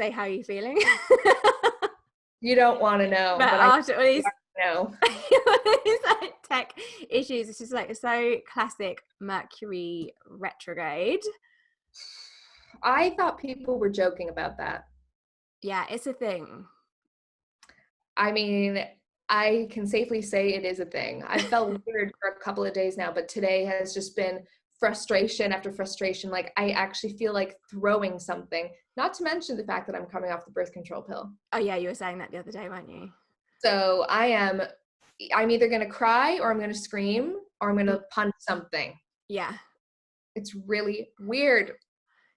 say how you're feeling. You don't want to know, but after all these know. like tech issues, it's just like so classic Mercury retrograde. I thought people were joking about that. Yeah, it's a thing. I mean, I can safely say it is a thing. I felt weird for a couple of days now, but today has just been frustration after frustration. Like, I actually feel like throwing something, not to mention the fact that I'm coming off the birth control pill. Oh yeah, you were saying that the other day, weren't you? So I'm either going to cry or I'm going to scream or I'm going to punch something. Yeah. It's really weird.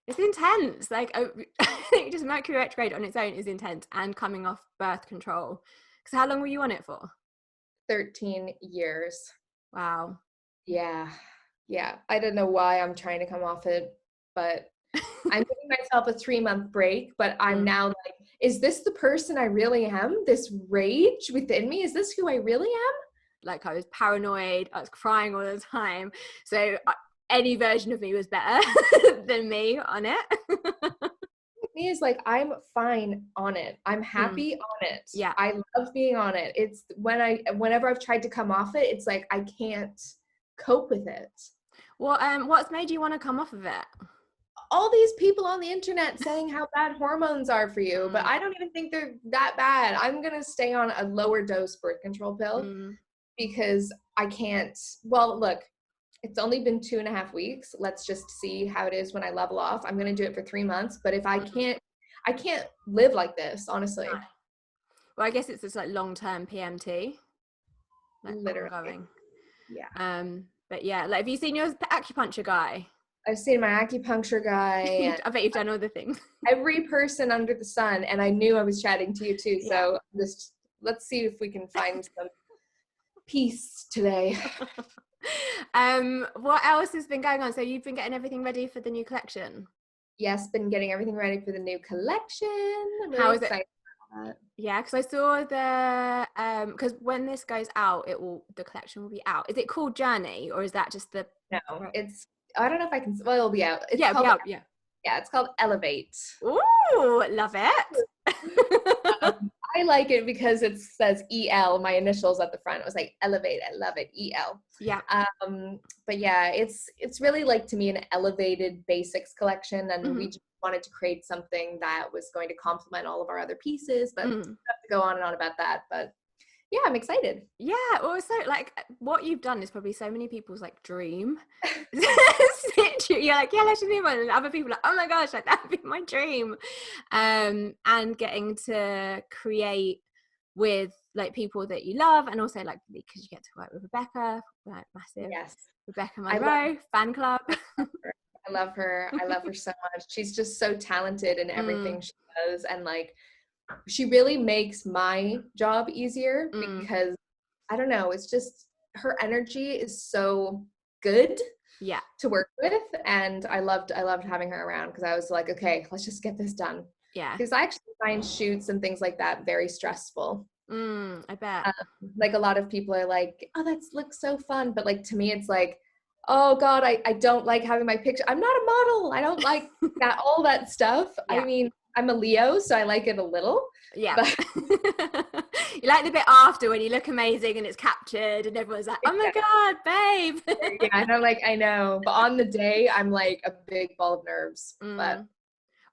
It's intense. Like, I think just Mercury retrograde on its own is intense, and coming off birth control. Because how long were you on it for? 13 years. Wow. Yeah. I don't know why I'm trying to come off it, but I'm giving myself a 3-month break, but I'm now like, is this the person I really am? This rage within me? Is this who I really am? Like, I was paranoid. I was crying all the time. So any version of me was better than me on it. Me is like, I'm fine on it. I'm happy on it. Yeah. I love being on it. It's whenever I've tried to come off it, it's like, I can't cope with it. Well, what's made you want to come off of it? All these people on the internet saying how bad hormones are for you, but I don't even think they're that bad. I'm going to stay on a lower dose birth control pill because I can't. Well, look, it's only been 2.5 weeks. Let's just see how it is when I level off. I'm going to do it for 3 months, but if I can't live like this, honestly. Well, I guess it's just like long-term PMT. Like, literally. ongoing. Yeah. But yeah, like, have you seen your acupuncture guy? I've seen my acupuncture guy. I bet you've done all the things. Every person under the sun, and I knew I was chatting to you too. So let's see if we can find some peace today. What else has been going on? So you've been getting everything ready for the new collection? Yes, been getting everything ready for the new collection. I'm really How is excited it? about that. Yeah, because I saw the because when this goes out, the collection will be out. Is it called Journey, or is that just the? No, it's. I don't know if I can. Well, it'll be out. It's it'll be out. Yeah. Yeah, it's called Elevate. Ooh, love it. I like it because it says EL, my initials at the front. It was like Elevate, I love it, EL. Yeah. But yeah, it's really like, to me, an elevated basics collection, and we just wanted to create something that was going to complement all of our other pieces, but we have to go on and on about that. But yeah, I'm excited. Yeah, well, so like what you've done is probably so many people's like dream. You're like, yeah, let's do one, and other people are like, oh my gosh, like that'd be my dream. And getting to create with like people that you love, and also like because you get to work with Rebecca, like massive Rebecca Monroe fan club. I love her so much. She's just so talented in everything she does, and like she really makes my job easier because I don't know, it's just her energy is so good to work with, and I loved having her around because I was like, okay, let's just get this done. Because I actually find shoots and things like that very stressful. I bet. Like a lot of people are like, oh, that looks so fun, but like to me it's like, oh god, I don't like having my picture. I'm not a model. I don't like that, all that stuff. I mean, I'm a Leo, so I like it a little. Yeah. You like the bit after when you look amazing and it's captured and everyone's like, oh my god, babe. Yeah, and I'm like, I know. But on the day, I'm like a big ball of nerves. But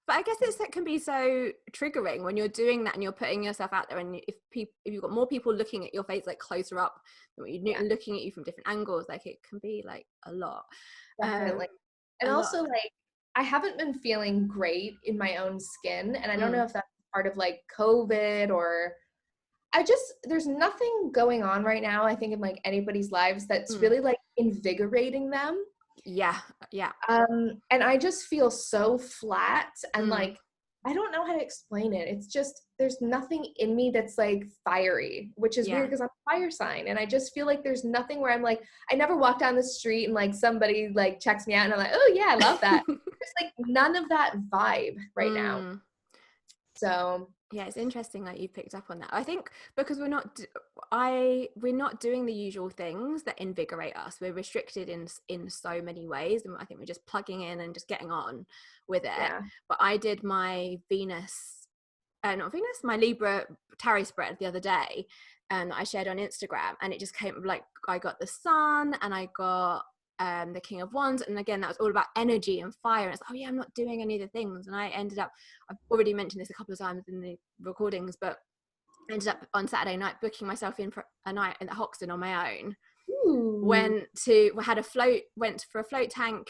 I guess it can be so triggering when you're doing that and you're putting yourself out there, and if you've got more people looking at your face like closer up than what you're looking at you from different angles, like it can be like a lot. Definitely. And also like I haven't been feeling great in my own skin, and I don't know if that's part of like COVID or there's nothing going on right now, I think, in like anybody's lives that's really like invigorating them. Yeah. And I just feel so flat, and like I don't know how to explain it. It's just there's nothing in me that's like fiery, which is weird because I'm a fire sign, and I just feel like there's nothing where I'm like, I never walk down the street and like somebody like checks me out and I'm like, oh yeah, I love that. There's like none of that vibe right now. So yeah, it's interesting that you picked up on that. I think because we're not doing the usual things that invigorate us. We're restricted in so many ways, and I think we're just plugging in and just getting on with it. But I did my Venus not Venus, my Libra tarot spread the other day, that I shared on Instagram, and it just came like I got the Sun and I got the King of Wands, and again that was all about energy and fire, and it's like, oh yeah, I'm not doing any of the things, and I ended up, I've already mentioned this a couple of times in the recordings, but I ended up on Saturday night booking myself in for a night in the Hoxton on my own. Ooh. Went for a float tank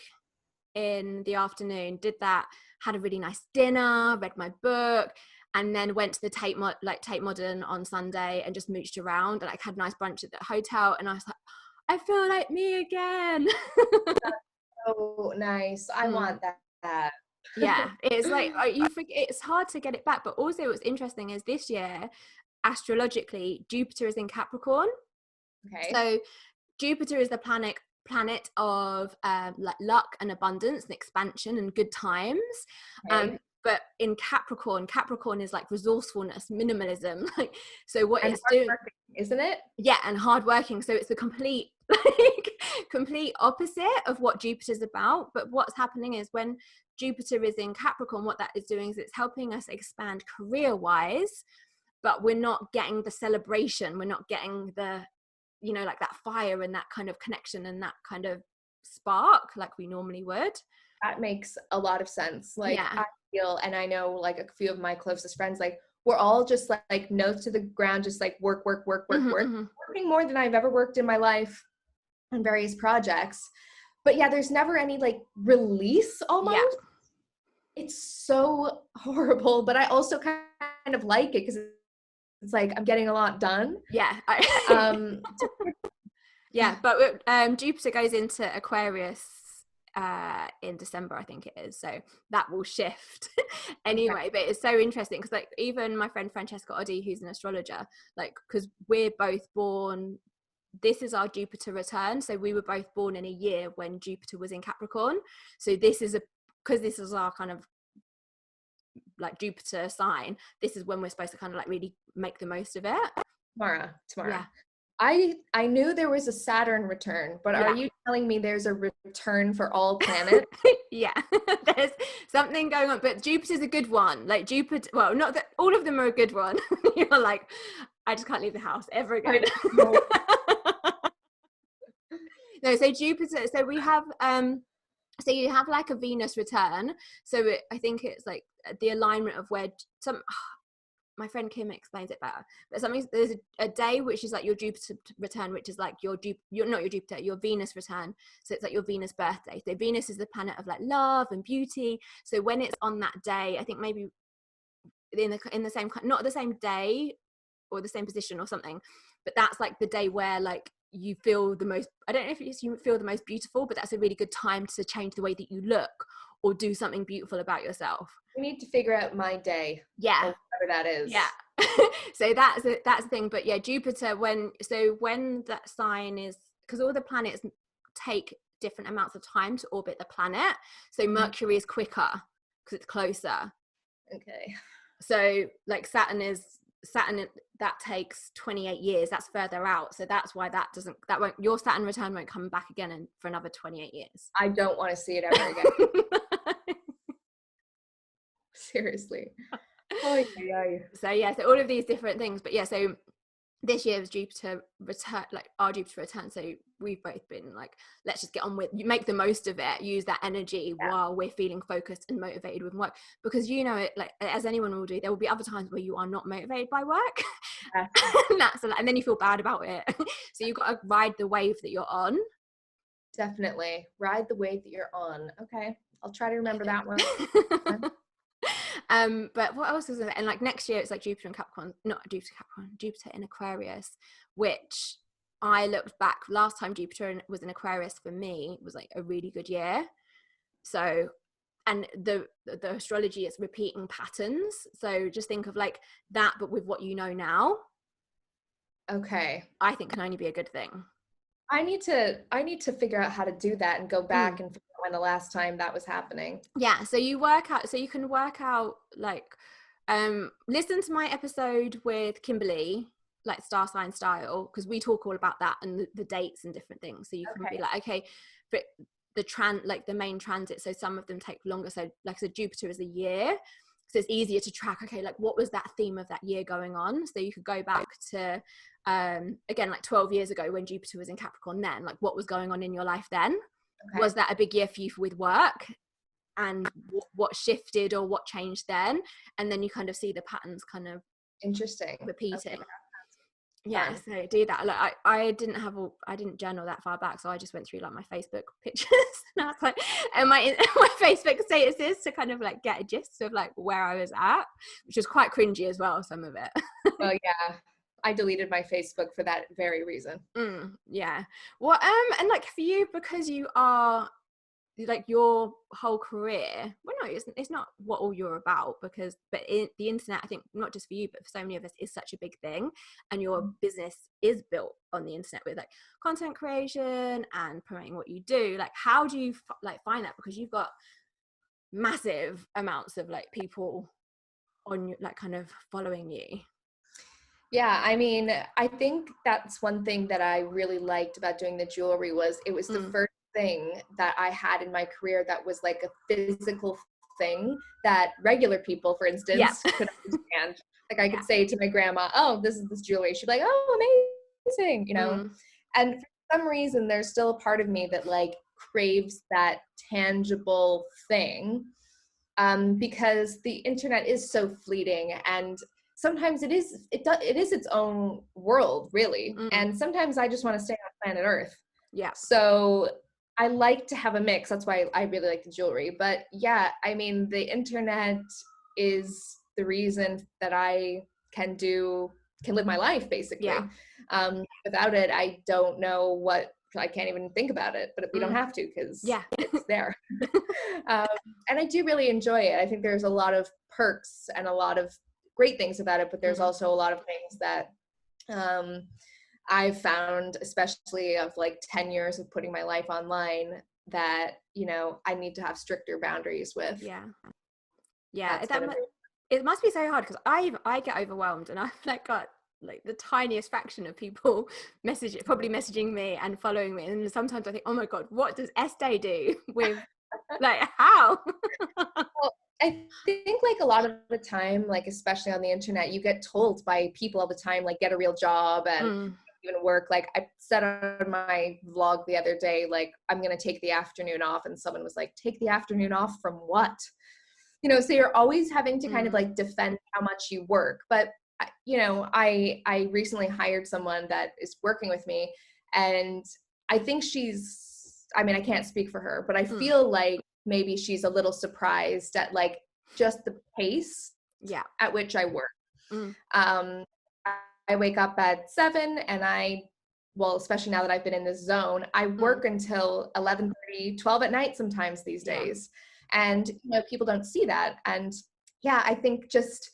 in the afternoon, did that, had a really nice dinner, read my book, and then went to the Tate Modern on Sunday and just mooched around, and like had a nice brunch at the hotel, and I was like, I feel like me again. Oh, nice. I want that. Yeah, it's like it's hard to get it back, but also what's interesting is this year, astrologically, Jupiter is in Capricorn. Okay. So Jupiter is the planet of like luck and abundance and expansion and good times. Okay. But in Capricorn is like resourcefulness, minimalism. Like, so what and it's doing, isn't it? Yeah, and hardworking. So it's the complete opposite of what Jupiter's about. But what's happening is when Jupiter is in Capricorn, what that is doing is it's helping us expand career-wise, but we're not getting the celebration. We're not getting the, like that fire and that kind of connection and that kind of spark like we normally would. That makes a lot of sense. Like, yeah. I feel, and I know like a few of my closest friends, like we're all just like nose to the ground, just like work, working more than I've ever worked in my life on various projects. But yeah, there's never any like release almost. Yeah. It's so horrible, but I also kind of like it because it's like I'm getting a lot done. Yeah. Yeah, but Jupiter goes into Aquarius in December, I think it is, so that will shift anyway. Okay. But it's so interesting because like even my friend Francesca Oddie, who's an astrologer, like because we're both born, this is our Jupiter return, so we were both born in a year when Jupiter was in Capricorn, so this is because this is our kind of like Jupiter sign, this is when we're supposed to kind of like really make the most of it. Tamara. Yeah. I knew there was a Saturn return, but are you telling me there's a return for all planets? Yeah, there's something going on, but Jupiter's a good one. Like Jupiter, well, not that all of them are a good one. You're like, I just can't leave the house ever again. No, so Jupiter, so we have, so you have like a Venus return. So I think it's like the alignment of where my friend Kim explains it better, but there's a day which is like your Jupiter return, which is like your Venus return, so it's like your Venus birthday. So Venus is the planet of like love and beauty, so when it's on that day, I think maybe in the same, not the same day or the same position or something, but that's like the day where like you feel the most, I don't know if you feel the most beautiful, but that's a really good time to change the way that you look or do something beautiful about yourself. We need to figure out my day. Yeah. Or whatever that is. Yeah. So that's the thing. But yeah, Jupiter, when that sign is, because all the planets take different amounts of time to orbit the planet. So Mercury is quicker because it's closer. Okay. So like Saturn, that takes 28 years. That's further out. So that's why your Saturn return won't come back again for another 28 years. I don't want to see it ever again. Seriously. Oh, yeah. So yeah, so all of these different things, but yeah, so this year was Jupiter return, like our Jupiter return. So we've both been like, let's just get on with, make the most of it, use that energy while we're feeling focused and motivated with work, because it, like as anyone will do, there will be other times where you are not motivated by work. And then you feel bad about it. So you've got to ride the wave that you're on. Definitely ride the wave that you're on. Okay, I'll try to remember that one. But what else is it? And like next year it's like Jupiter in Aquarius, which I looked back, last time Jupiter was in Aquarius for me was like a really good year. So, and the astrology is repeating patterns, so just think of like that but with what you know now. Okay, I think can only be a good thing. I need to figure out how to do that and go back and figure out when the last time that was happening. Yeah, so you can work out like listen to my episode with Kimberly, like star sign style, because we talk all about that and the dates and different things, so you can be like, okay, but the main transit, so some of them take longer, so like I said, Jupiter is a year, So it's easier to track, okay, like what was that theme of that year going on? So you could go back to, again, like 12 years ago when Jupiter was in Capricorn then, like what was going on in your life then? Okay. Was that a big year for you with work? And what shifted or what changed then? And then you kind of see the patterns kind of interesting repeating. Okay. Yeah, so do that. Like I didn't journal that far back, so I just went through like my Facebook pictures and I was like, and my Facebook statuses to kind of like get a gist of like where I was at, which was quite cringy as well, some of it. Well, yeah, I deleted my Facebook for that very reason. Yeah. Well, and like for you, because you are like your whole career, well no, it's not what all you're about, because but the internet, I think not just for you but for so many of us, is such a big thing, and your business is built on the internet with like content creation and promoting what you do. Like how do you like find that, because you've got massive amounts of like people on you, like kind of following you? Yeah, I mean, I think that's one thing that I really liked about doing the jewelry was it was the first thing that I had in my career that was like a physical thing that regular people, for instance, could understand. Like I could say to my grandma, oh, this is this jewelry. She'd be like, oh, amazing, you know? And for some reason, there's still a part of me that like craves that tangible thing, because the internet is so fleeting, and sometimes it is its own world, really. And sometimes I just want to stay on planet Earth. Yeah. So I like to have a mix. That's why I really like the jewelry. But yeah, I mean, the internet is the reason that I can live my life, basically. Yeah. Without it, I don't know I can't even think about it, but we don't have to, because it's there. And I do really enjoy it. I think there's a lot of perks and a lot of great things about it, but there's also a lot of things that I've found, especially of like 10 years of putting my life online, that, you know, I need to have stricter boundaries with. Yeah. It must be so hard, because I get overwhelmed, and I've like got like the tiniest fraction of people probably messaging me and following me, and sometimes I think, oh my god, what does Estee do with like how? Well, I think like a lot of the time, like especially on the internet, you get told by people all the time, like get a real job and even work. Like I said on my vlog the other day, like I'm gonna take the afternoon off, and someone was like, take the afternoon off from what? You know, so you're always having to kind of like defend how much you work. But you know, I recently hired someone that is working with me, and I think I mean, I can't speak for her, but I feel like maybe she's a little surprised at like just the pace at which I work. I wake up at 7 and well, especially now that I've been in this zone, I work until 11:30, 12 at night sometimes these days. And, you know, people don't see that. And yeah, I think just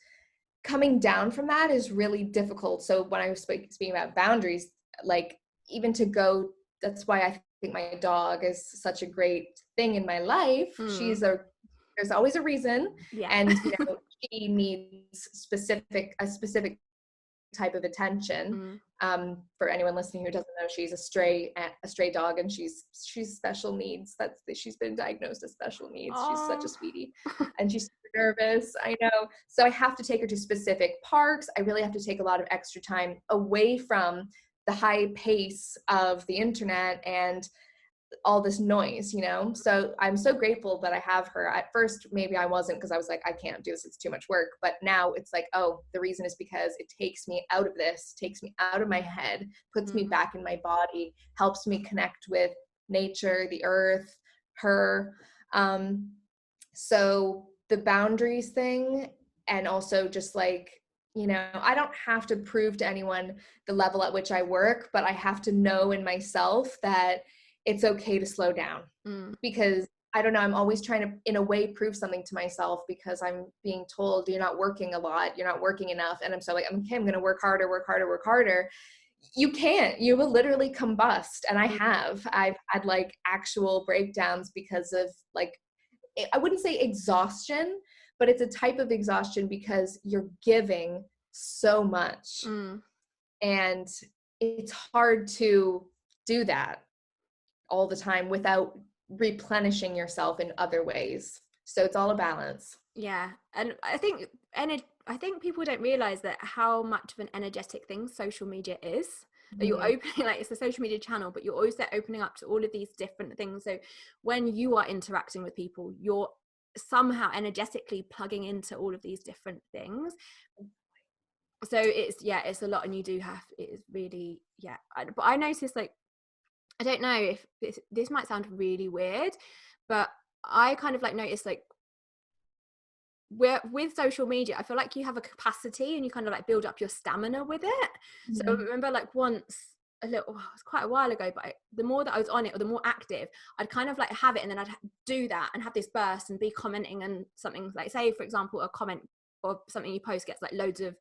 coming down from that is really difficult. So when I was speaking about boundaries, like even to go, that's why I think my dog is such a great thing in my life. There's always a reason. Yeah. And, you know, she needs a specific type of attention. For anyone listening who doesn't know, she's a stray dog, and she's special needs. She's been diagnosed as special needs. Aww. She's such a sweetie, and she's super nervous. I know. So I have to take her to specific parks. I really have to take a lot of extra time away from the high pace of the internet and all this noise, you know? So I'm so grateful that I have her. At first, maybe I wasn't, because I was like, I can't do this, it's too much work. But now it's like, oh, the reason is because it takes me out of this, takes me out of my head, puts me back in my body, helps me connect with nature, the earth, her. So the boundaries thing, and also just like, you know, I don't have to prove to anyone the level at which I work, but I have to know in myself that it's okay to slow down, because I don't know, I'm always trying to, in a way, prove something to myself, because I'm being told you're not working a lot, you're not working enough. And I'm so like, okay, I'm going to work harder. You can't, you will literally combust. And I've had like actual breakdowns because of like, I wouldn't say exhaustion, but it's a type of exhaustion because you're giving so much. And it's hard to do that all the time without replenishing yourself in other ways. So it's all a balance. Yeah. And I think people don't realize that how much of an energetic thing social media is. That you're opening, like, it's a social media channel, but you're also opening up to all of these different things. So when you are interacting with people, you're somehow energetically plugging into all of these different things. So it's a lot, and you do have, it is really, but I noticed, like, I don't know if this might sound really weird, but I kind of like noticed, like, with social media, I feel like you have a capacity and you kind of like build up your stamina with it. So I remember, like, once, it was quite a while ago, but the more that I was on it, or the more active, I'd kind of like have it, and then I'd do that and have this burst and be commenting, and something like, say for example, a comment or something you post gets like loads of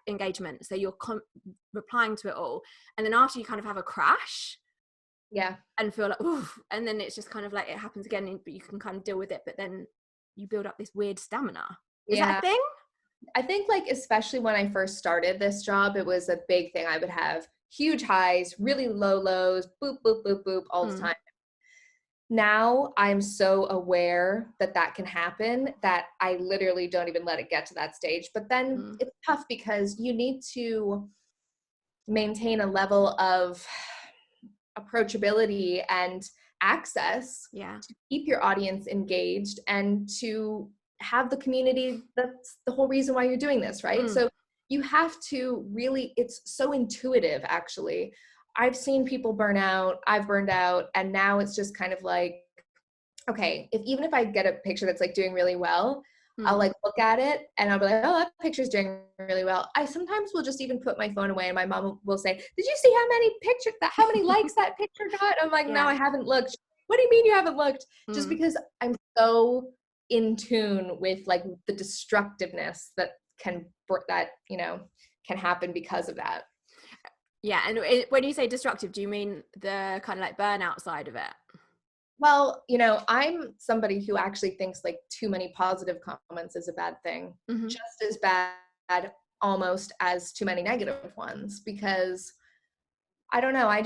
engagement, so you're replying to it all, and then after you kind of have a crash, and feel like, oof, and then it's just kind of like it happens again, but you can kind of deal with it, but then you build up this weird stamina. Is that a thing? I think, like, especially when I first started this job, it was a big thing. I would have huge highs, really low lows, boop, boop, boop, boop, all the time. Now I'm so aware that that can happen that I literally don't even let it get to that stage. But then it's tough because you need to maintain a level of approachability and access to keep your audience engaged and to have the community. That's the whole reason why you're doing this, right? So you have to really, it's so intuitive, actually. I've seen people burn out, I've burned out, and now it's just kind of like, okay, even if I get a picture that's like doing really well, I'll like look at it and I'll be like, oh, that picture's doing really well. I sometimes will just even put my phone away, and my mom will say, did you see how many likes that picture got? I'm like, no, I haven't looked. What do you mean you haven't looked? Just because I'm so in tune with like the destructiveness that can happen because of that. Yeah. And when you say destructive, do you mean the kind of like burnout side of it? Well, I'm somebody who actually thinks like too many positive comments is a bad thing, just as bad almost as too many negative ones, because I don't know, I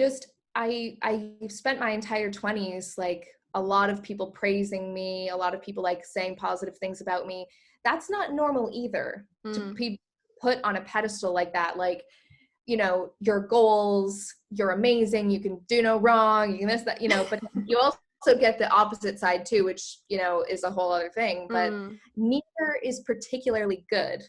spent my entire 20s, like, a lot of people praising me, a lot of people like saying positive things about me. That's not normal either, to be put on a pedestal like that, like, your goals, you're amazing, you can do no wrong, you can this, that, but you also get the opposite side too, which, is a whole other thing, but neither is particularly good,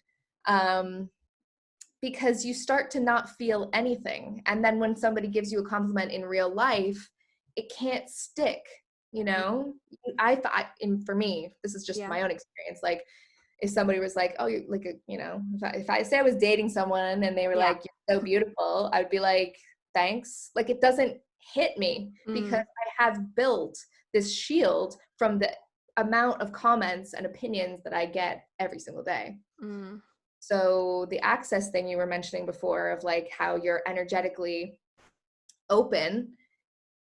because you start to not feel anything. And then when somebody gives you a compliment in real life, it can't stick, for me, this is just my own experience. Like, if somebody was like, oh, you're like, if I say I was dating someone and they were like, you're so beautiful, I would be like, thanks. Like, it doesn't hit me because I have built this shield from the amount of comments and opinions that I get every single day. So the access thing you were mentioning before, of like how you're energetically open,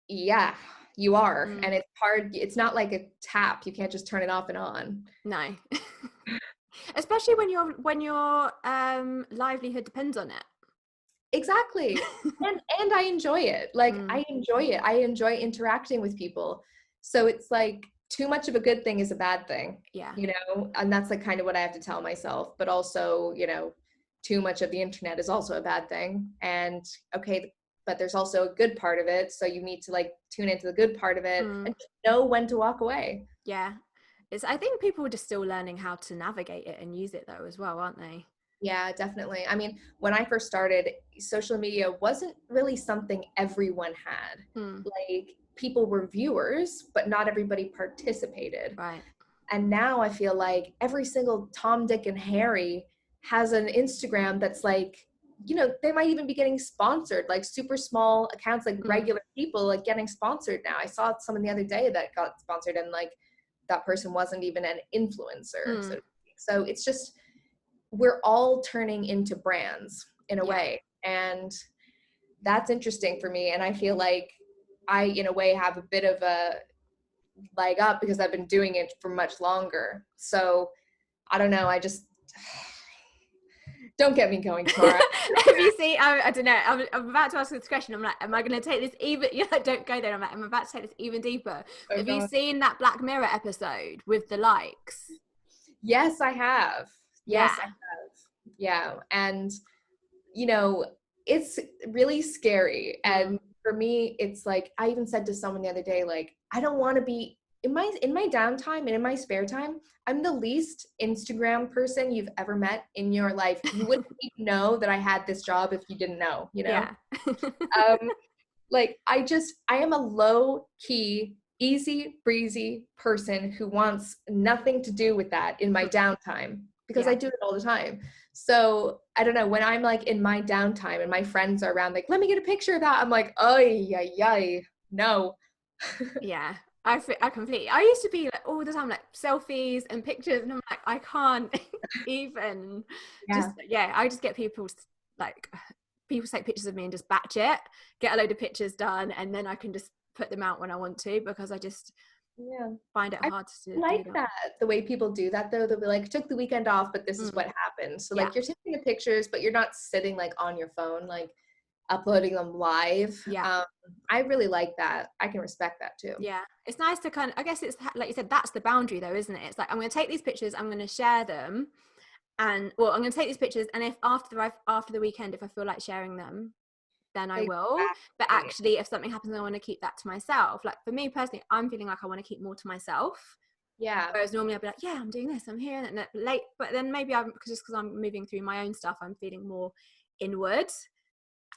you are. And it's hard. It's not like a tap. You can't just turn it off and on. No. Especially when your livelihood depends on it. Exactly. and I enjoy it. Like, I enjoy it. I enjoy interacting with people. So it's like, too much of a good thing is a bad thing. And that's like kind of what I have to tell myself. But also, too much of the internet is also a bad thing. And okay, but there's also a good part of it. So you need to like tune into the good part of it and know when to walk away. Yeah. I think people are just still learning how to navigate it and use it though as well, aren't they? Yeah, definitely. I mean, when I first started, social media wasn't really something everyone had. Like, people were viewers, but not everybody participated. Right. And now I feel like every single Tom, Dick, and Harry has an Instagram that's like, they might even be getting sponsored, like super small accounts, like regular people, like getting sponsored now. I saw someone the other day that got sponsored, and like that person wasn't even an influencer. So it's just, we're all turning into brands in a way. And that's interesting for me. And I feel like I, in a way, have a bit of a leg up because I've been doing it for much longer. So I don't know. I just, don't get me going, Tamara. Have you seen, I don't know, I'm about to ask this question. I'm like, am I going to take this even, don't go there. I'm like, I'm about to take this even deeper. Have you seen that Black Mirror episode with the likes? Yes, I have. Yeah. Yes, I have. Yeah. And, you know, it's really scary. And for me, it's like, I even said to someone the other day, like, I don't want to be in my downtime and in my spare time, I'm the least Instagram person you've ever met in your life. You wouldn't even know that I had this job if you didn't know, you know? Yeah. Like, I am a low key, easy breezy person who wants nothing to do with that in my downtime, because Yeah. I do it all the time. So I don't know, when I'm like in my downtime and my friends are around, like, let me get a picture of that, I'm like, oh yeah, no. Yeah. I completely, I used to be like all the time, like selfies and pictures, and I'm like, I can't even just, Yeah. yeah, I just get like, people take pictures of me and just batch it, get a load of pictures done, and then I can just put them out when I want to, because I just Yeah. find it I hard to like do that. that, the way people do that though. They'll be like, took the weekend off, but this is what happened. So like, you're taking the pictures, but you're not sitting like on your phone, like uploading them live. Yeah. I really like that. I can respect that too. Yeah, it's nice to kind of, I guess it's like you said, that's the boundary though, isn't it? It's like, I'm going to take these pictures, I'm going to share them, and well, I'm going to take these pictures, and if after the weekend, if I feel like sharing them, then I will. But Exactly. actually, if something happens, I want to keep that to myself. Like for me personally, I'm feeling like I want to keep more to myself. Yeah. Whereas normally I'd be like, yeah, I'm doing this, I'm here, and late. But then maybe because I'm moving through my own stuff, I'm feeling more inward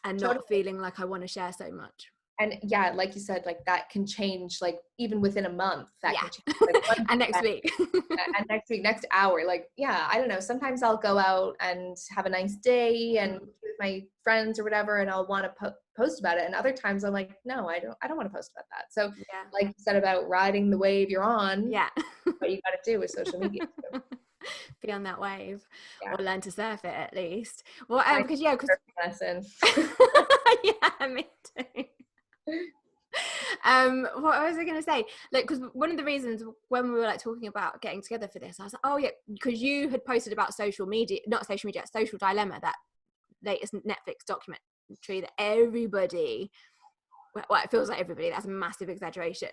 and Totally. not feeling like I want to share so much. And yeah, like you said, like that can change, like even within a month, that can change. Like And next week. and next week, next hour, like, yeah, I don't know. Sometimes I'll go out and have a nice day and be with my friends or whatever, and I'll want to post about it. And other times I'm like, no, I don't want to post about that. So like you said about riding the wave you're on, what you got to do with social media. So. Be on that wave, Yeah. or learn to surf it at least. Well, because lesson. yeah, me too. What was I going to say? Like, because one of the reasons when we were like talking about getting together for this, I was like, oh yeah, because you had posted about social dilemma, that latest Netflix documentary that everybody, well, it feels like everybody, that's a massive exaggeration.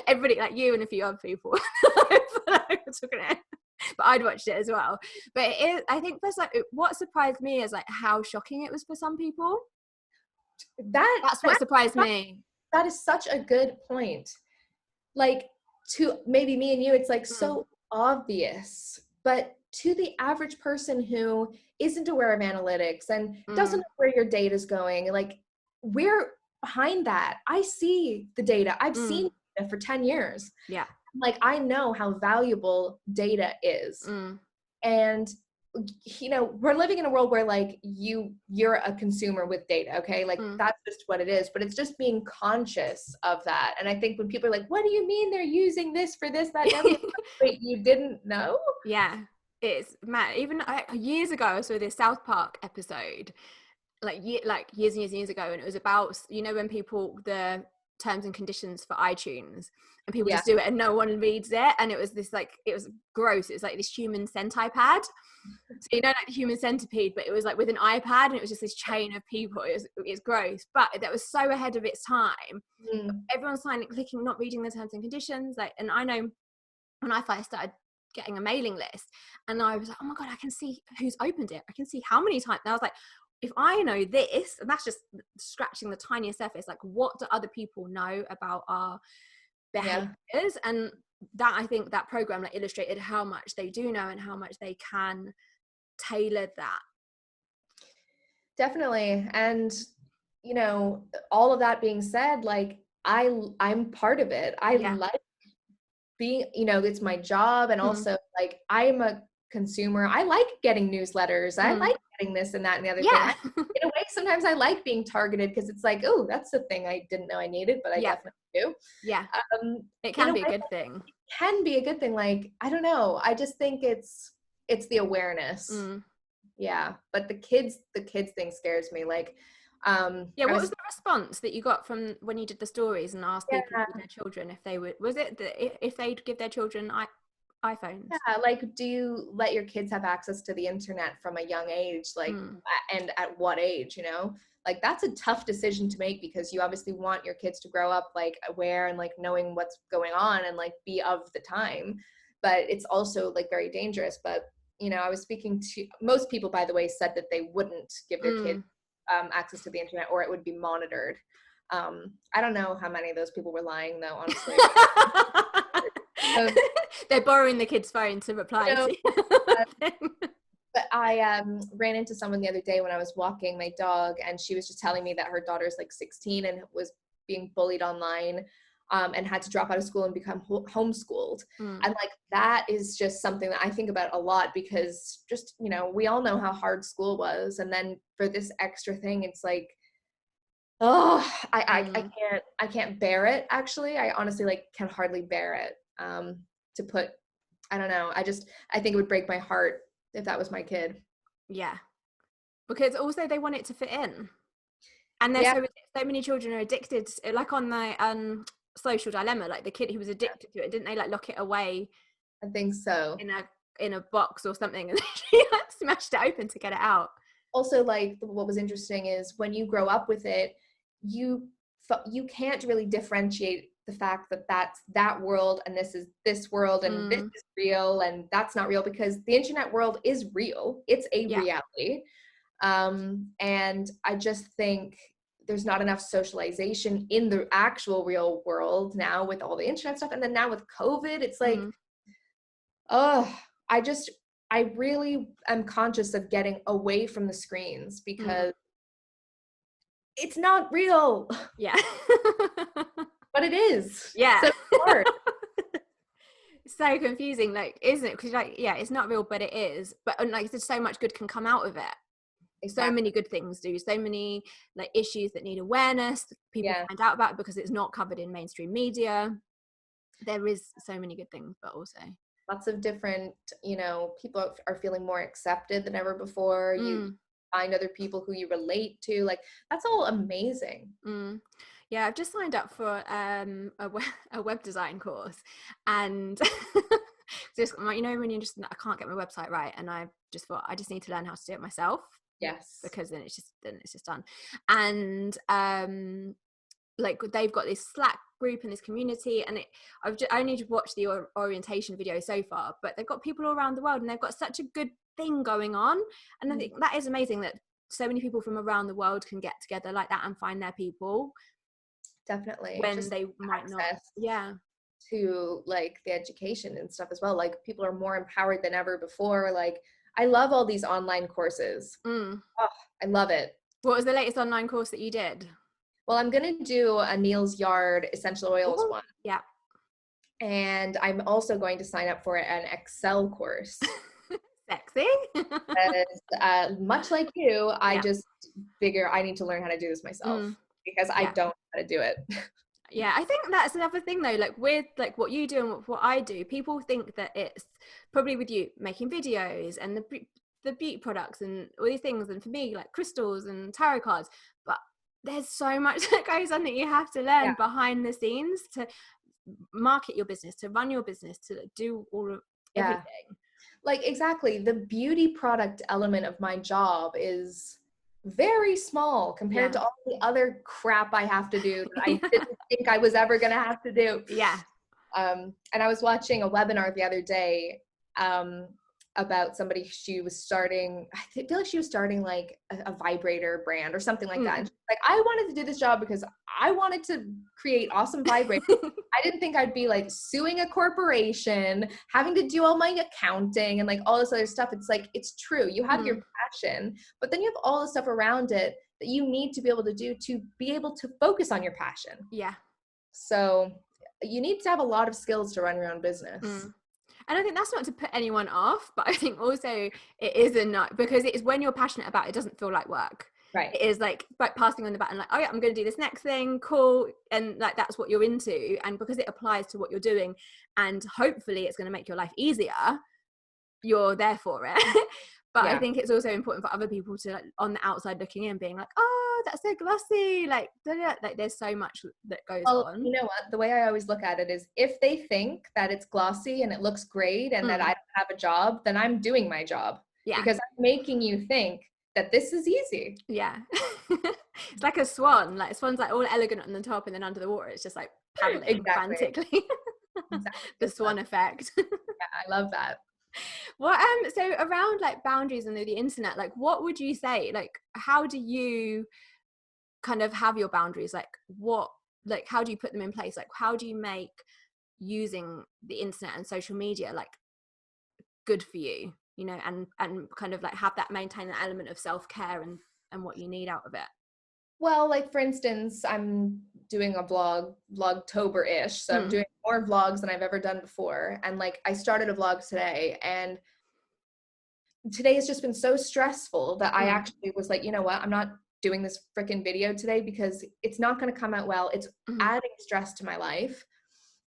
Everybody, like you and a few other people, but I'd watched it as well. But it is, I think that's like, what surprised me is like how shocking it was for some people. That's what surprised me. That is such a good point. Like, to maybe me and you, it's like so obvious, but to the average person who isn't aware of analytics and doesn't know where your data is going, like, we're behind that. I see the data. I've seen it for 10 years. Yeah. Like, I know how valuable data is. And you know, we're living in a world where like you're a consumer with data, okay? Like that's just what it is, but it's just being conscious of that. And I think when people are like, what do you mean they're using this for this, that, and other? Wait, you didn't know? Yeah, it's mad. Even years ago, I saw this South Park episode, like years and years ago, and it was about, you know, when the terms and conditions for iTunes, and people just do it and no one reads it, and it was this like, it was gross. It was like this human centipede. So you know, like the human centipede, but it was like with an iPad, and it was just this chain of people. It's gross, but that was so ahead of its time. Everyone's clicking, not reading the terms and conditions. Like, and I know when I first started getting a mailing list, and I was like, oh my god, I can see who's opened it. I can see how many times. And I was like, if I know this, and that's just scratching the tiniest surface, like what do other people know about our behaviors? And that, I think that program like illustrated how much they do know and how much they can tailor that. Definitely. And you know, all of that being said, like I'm part of it. I like being, you know, it's my job, and also like I'm a consumer. I like getting newsletters. I like getting this and that and the other thing. In a way, sometimes I like being targeted, because it's like, oh, that's the thing I didn't know I needed, but I definitely do. Yeah. It can be a good thing. It can be a good thing. Like, I don't know. I just think it's the awareness. Yeah. But the kids thing scares me. Like, what was the response that you got from when you did the stories and asked people with their children if they would, was it that if they'd give their children iPhones? Yeah, like, do you let your kids have access to the internet from a young age? Like, and at what age, you know? Like, that's a tough decision to make, because you obviously want your kids to grow up like aware and like knowing what's going on and like be of the time. but it's also like very dangerous. But I was speaking to most people, by the way, said that they wouldn't give their kids access to the internet, or it would be monitored. I don't know how many of those people were lying, though, honestly. They're borrowing the kid's phone to reply to. But I ran into someone the other day when I was walking my dog, and she was just telling me that her daughter's like 16 and was being bullied online, and had to drop out of school and become homeschooled. And like, that is just something that I think about a lot, because just, we all know how hard school was. And then for this extra thing, it's like, oh, I can't bear it. Actually, I honestly like can hardly bear it. To put, I don't know. I think it would break my heart if that was my kid. Yeah. Because also they want it to fit in. And there's so many children are addicted, like on the Social Dilemma, like the kid who was addicted to it, didn't they like lock it away? I think so. In a box or something, and she like smashed it open to get it out. Also, like, what was interesting is when you grow up with it, you can't really differentiate the fact that that's that world and this is this world, and this is real and that's not real, because the internet world is real. It's a reality. And I just think there's not enough socialization in the actual real world now with all the internet stuff. And then now with COVID, it's like, I really am conscious of getting away from the screens, because it's not real. Yeah. But it is. Yeah. So hard. So confusing, like, isn't it? Because like, yeah, it's not real, but it is. But like, there's so much good can come out of it. Exactly. So many good things do. So many like issues that need awareness. People find out about it because it's not covered in mainstream media. There is so many good things, but also lots of different, people are feeling more accepted than ever before. You find other people who you relate to. Like, that's all amazing. Yeah, I've just signed up for a web design course, and just when you're just, I can't get my website right, and I just thought I just need to learn how to do it myself. Yes, because then it's just done. And like, they've got this Slack group and this community, and I only just watched the orientation video so far, but they've got people all around the world, and they've got such a good thing going on. And I think that is amazing that so many people from around the world can get together like that and find their people. Definitely. When just they might not. Yeah. To like the education and stuff as well. Like, people are more empowered than ever before. Like, I love all these online courses. Oh, I love it. What was the latest online course that you did? Well, I'm going to do a Neil's Yard essential oils one. Yeah. And I'm also going to sign up for an Excel course. Sexy. Much like you, I just figure I need to learn how to do this myself, because I don't know how to do it. Yeah, I think that's another thing though, like with like what you do and what I do, people think that it's probably with you making videos and the beauty products and all these things, and for me like crystals and tarot cards, but there's so much that goes on that you have to learn behind the scenes to market your business, to run your business, to do all of everything. Like, exactly, the beauty product element of my job is very small compared to all the other crap I have to do that I didn't think I was ever going to have to do. Yeah. And I was watching a webinar the other day about somebody, she was starting, I feel like she was starting like a vibrator brand or something like that. And she's like, I wanted to do this job because I wanted to create awesome vibrators. I didn't think I'd be like suing a corporation, having to do all my accounting and like all this other stuff. It's like, it's true. You have your passion, but then you have all the stuff around it that you need to be able to do to be able to focus on your passion. Yeah. So you need to have a lot of skills to run your own business. And I think that's not to put anyone off, but I think also it is enough, because it's when you're passionate about it, it doesn't feel like work. Right. It is like passing on the baton, like, oh yeah, I'm going to do this next thing, cool. And like, that's what you're into. And because it applies to what you're doing, and hopefully it's going to make your life easier, you're there for it. But I think it's also important for other people to, like, on the outside looking in, being like, oh, that's so glossy. Like there's so much that goes on. You know what? The way I always look at it is, if they think that it's glossy and it looks great and that I don't have a job, then I'm doing my job. Yeah. Because I'm making you think that this is easy. Yeah. It's like a swan. Like, a swan's like all elegant on the top, and then under the water it's just like paddling frantically. Exactly. The swan effect. I love that. What so around like boundaries and the internet, like what would you say, like how do you kind of have your boundaries, like what, like how do you put them in place, like how do you make using the internet and social media like good for you, you know, and kind of like have that, maintain that element of self-care and what you need out of it? Well, like for instance, I'm doing a vlogtober-ish. So I'm doing more vlogs than I've ever done before. And like I started a vlog today, and today has just been so stressful that I actually was like, you know what? I'm not doing this freaking video today because it's not going to come out well. It's adding stress to my life,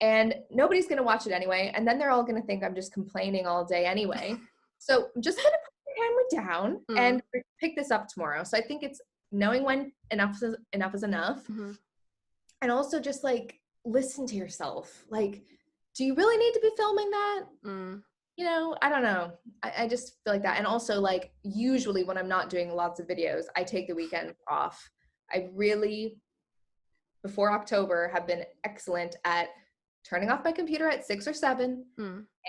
and nobody's going to watch it anyway. And then they're all going to think I'm just complaining all day anyway. So I'm just going to put the camera down and pick this up tomorrow. So I think it's knowing when enough is enough. And also just like listen to yourself. Like, do you really need to be filming that? You know, I don't know. I just feel like that. And also like usually when I'm not doing lots of videos, I take the weekend off. I really, before October, have been excellent at turning off my computer at 6 or 7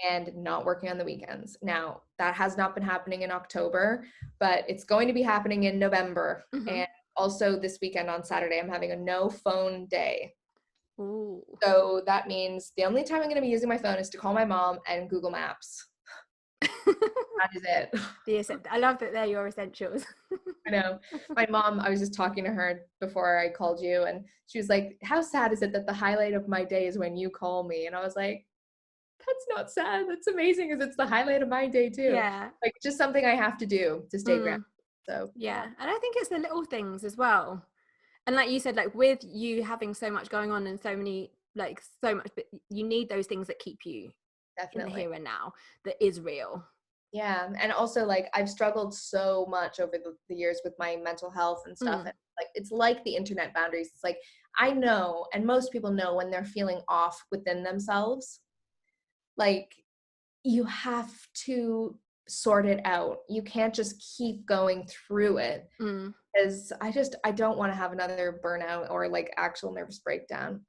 and not working on the weekends. Now, that has not been happening in October, but it's going to be happening in November. And also this weekend on Saturday, I'm having a no phone day. Ooh. So that means the only time I'm going to be using my phone is to call my mom and Google Maps. That is it. I love that they're your essentials. I know. My mom, I was just talking to her before I called you, and she was like, how sad is it that the highlight of my day is when you call me? And I was like, that's not sad. That's amazing, because it's the highlight of my day too. Yeah. Like just something I have to do to stay grounded. So yeah. And I think it's the little things as well. And like you said, like with you having so much going on and so many, like so much, but you need those things that keep you definitely in the here and now, that is real. Yeah. And also like I've struggled so much over the years with my mental health and stuff. And like, it's like the internet boundaries. It's like, I know, and most people know when they're feeling off within themselves, like you have to sort it out. You can't just keep going through it. Because I don't want to have another burnout or like actual nervous breakdown.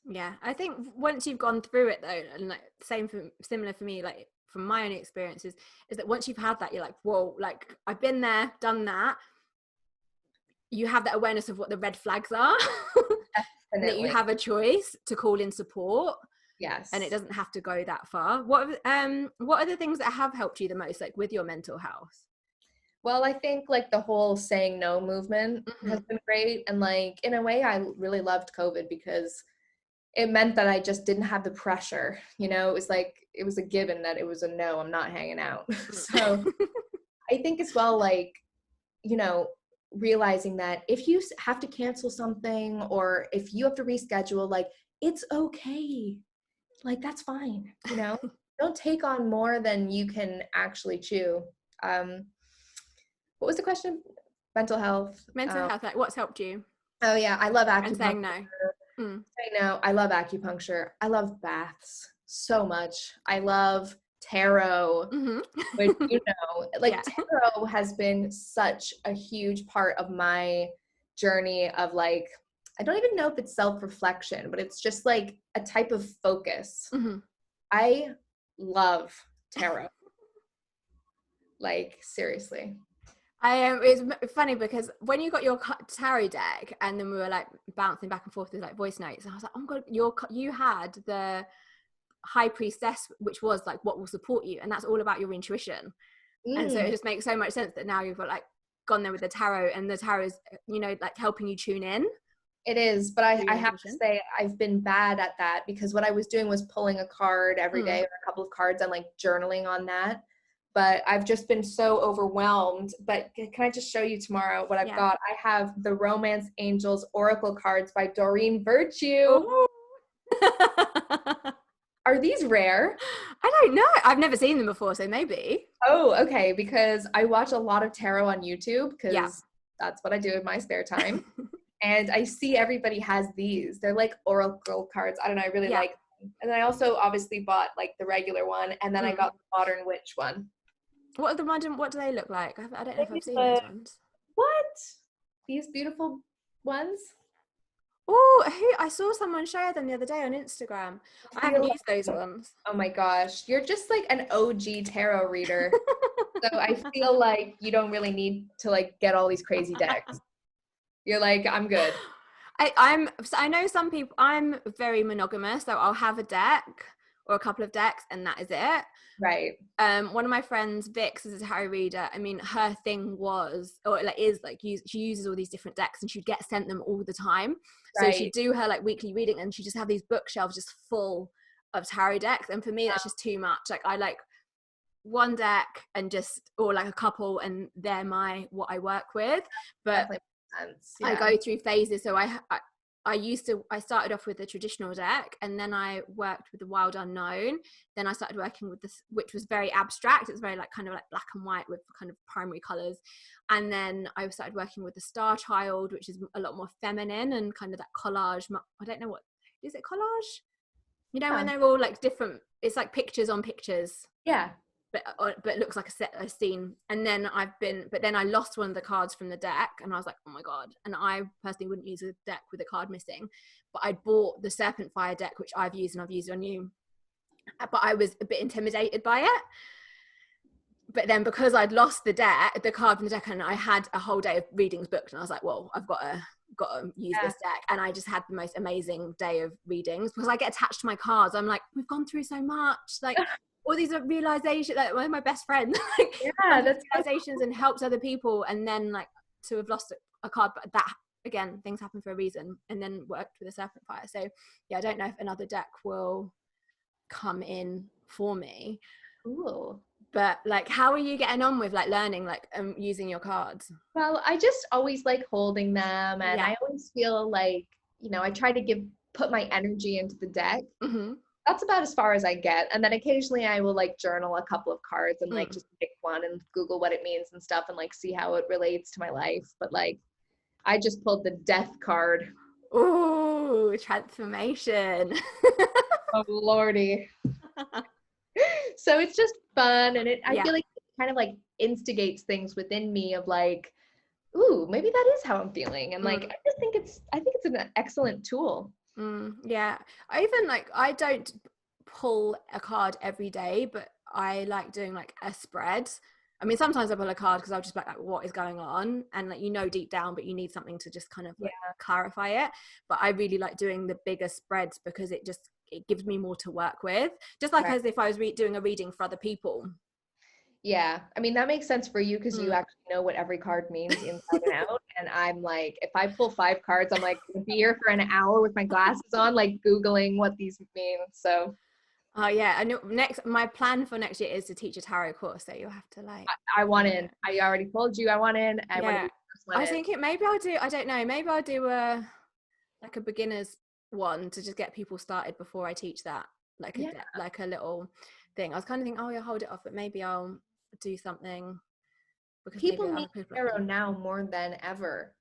Yeah. I think once you've gone through it though, and like similar for me, like from my own experiences, is that once you've had that, you're like, whoa, like I've been there, done that. You have that awareness of what the red flags are. That you have a choice to call in support. Yes. And it doesn't have to go that far. What are the things that have helped you the most, like with your mental health? Well, I think like the whole saying no movement has been great. And like, in a way, I really loved COVID because it meant that I just didn't have the pressure. You know, it was like, it was a given that it was a no, I'm not hanging out. So I think as well, like, you know, realizing that if you have to cancel something or if you have to reschedule, like, it's okay. Like, that's fine. You know, don't take on more than you can actually chew. What was the question? Mental health. Like what's helped you? Oh yeah, I love acupuncture. And saying no. Saying no. I love acupuncture. I love baths so much. I love tarot, which you know, like tarot has been such a huge part of my journey of like, I don't even know if it's self-reflection, but it's just like a type of focus. I love tarot. Like seriously. It's funny because when you got your tarot deck and then we were like bouncing back and forth with like voice notes, and I was like, oh my god, you had the high priestess, which was like what will support you, and that's all about your intuition. And so it just makes so much sense that now you've got like gone there with the tarot, and the tarot is, you know, like helping you tune in. It is, but I have to say I've been bad at that, because what I was doing was pulling a card every day or a couple of cards and like journaling on that. But I've just been so overwhelmed. But can I just show you tomorrow what I've got? I have the Romance Angels Oracle cards by Doreen Virtue. Are these rare? I don't know. I've never seen them before, so maybe. Oh, okay. Because I watch a lot of tarot on YouTube, because that's what I do in my spare time. And I see everybody has these. They're like oracle cards. I don't know. I really like them. And then I also obviously bought like the regular one, and then I got the Modern Witch one. What do they look like? I don't know if I've seen those ones. What? These beautiful ones? Oh, I saw someone share them the other day on Instagram. I haven't used those ones. Oh my gosh, you're just like an OG tarot reader. So I feel like you don't really need to like get all these crazy decks. You're like, I'm good. I know some people, I'm very monogamous, so I'll have a deck or a couple of decks and that is it. Right. One of my friends, Vix, is a tarot reader. I mean, her thing was, or like is like, she uses all these different decks and she'd get sent them all the time. So Right. she'd do her like weekly reading and she'd just have these bookshelves just full of tarot decks. And for me, that's just too much. Like I like one deck and just, or like a couple, and they're what I work with. But yeah. I go through phases. So I started off with the traditional deck, and then I worked with the Wild Unknown. Then I started working with this, which was very abstract. It's very like kind of like black and white with kind of primary colors. And then I started working with the Star Child, which is a lot more feminine and kind of that collage. I don't know, what is it, collage? You know, when they're all like different, it's like pictures on pictures. Yeah. But it looks like a scene. And then but then I lost one of the cards from the deck, and I was like, oh my god. And I personally wouldn't use a deck with a card missing, but I bought the Serpent Fire deck, which I've used and I've used on you, but I was a bit intimidated by it. But then because I'd lost the card from the deck, and I had a whole day of readings booked, and I was like, well, I've got to use this deck. And I just had the most amazing day of readings because I get attached to my cards. I'm like, we've gone through so much, like all these realizations, like one of my best friends, like, that's realizations and helps other people. And then like to have lost a card, but that again, things happen for a reason. And then worked with a Serpent Fire. So yeah, I don't know if another deck will come in for me. Ooh. But like, how are you getting on with like learning, like using your cards? Well, I just always like holding them, and I always feel like, you know, I try to put my energy into the deck. Mm-hmm. That's about as far as I get. And then occasionally I will like journal a couple of cards and like just pick one and Google what it means and stuff and like see how it relates to my life. But like, I just pulled the Death card. Ooh, transformation. Oh Lordy. So it's just fun, and I feel like it kind of like instigates things within me of like, ooh, maybe that is how I'm feeling. And like, I think it's an excellent tool. Yeah, I don't pull a card every day, but I like doing like a spread. I mean, sometimes I pull a card because I'll just be like, what is going on? And like, you know, deep down, but you need something to just kind of like clarify it. But I really like doing the bigger spreads because it gives me more to work with, just like as if I was doing a reading for other people. Yeah, I mean, that makes sense for you because you actually know what every card means inside and out. And I'm like, if I pull 5 cards, I'm like, gonna be here for an hour with my glasses on, like Googling what these mean. So. Oh yeah, I know. My plan for next year is to teach a tarot course, so you'll have to like. I want in. I already told you I want in. I want to be the first one I was thinking maybe I'll do. I don't know. Maybe I'll do a beginner's one to just get people started before I teach that. Like a little thing. I was kind of thinking, oh yeah, hold it off, but maybe I'll do something because people need tarot now more than ever.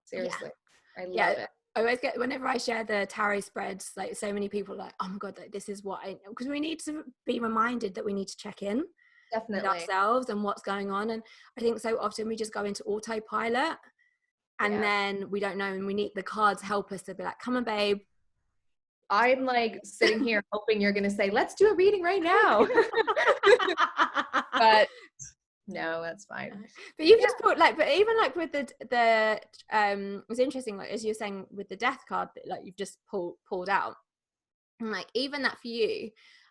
Seriously, I love it. I always get, whenever I share the tarot spreads, like so many people are like, oh my god, like, this is what I know, because we need to be reminded that we need to check in with ourselves and what's going on. And I think so often we just go into autopilot and then we don't know, and we need the cards help us to be like, come on babe. I'm like sitting here hoping you're gonna say, let's do a reading right now. But no, that's fine. But you've just put like, but even like with the it's interesting, like as you're saying with the Death card that like you've just pulled out, and like even that for you,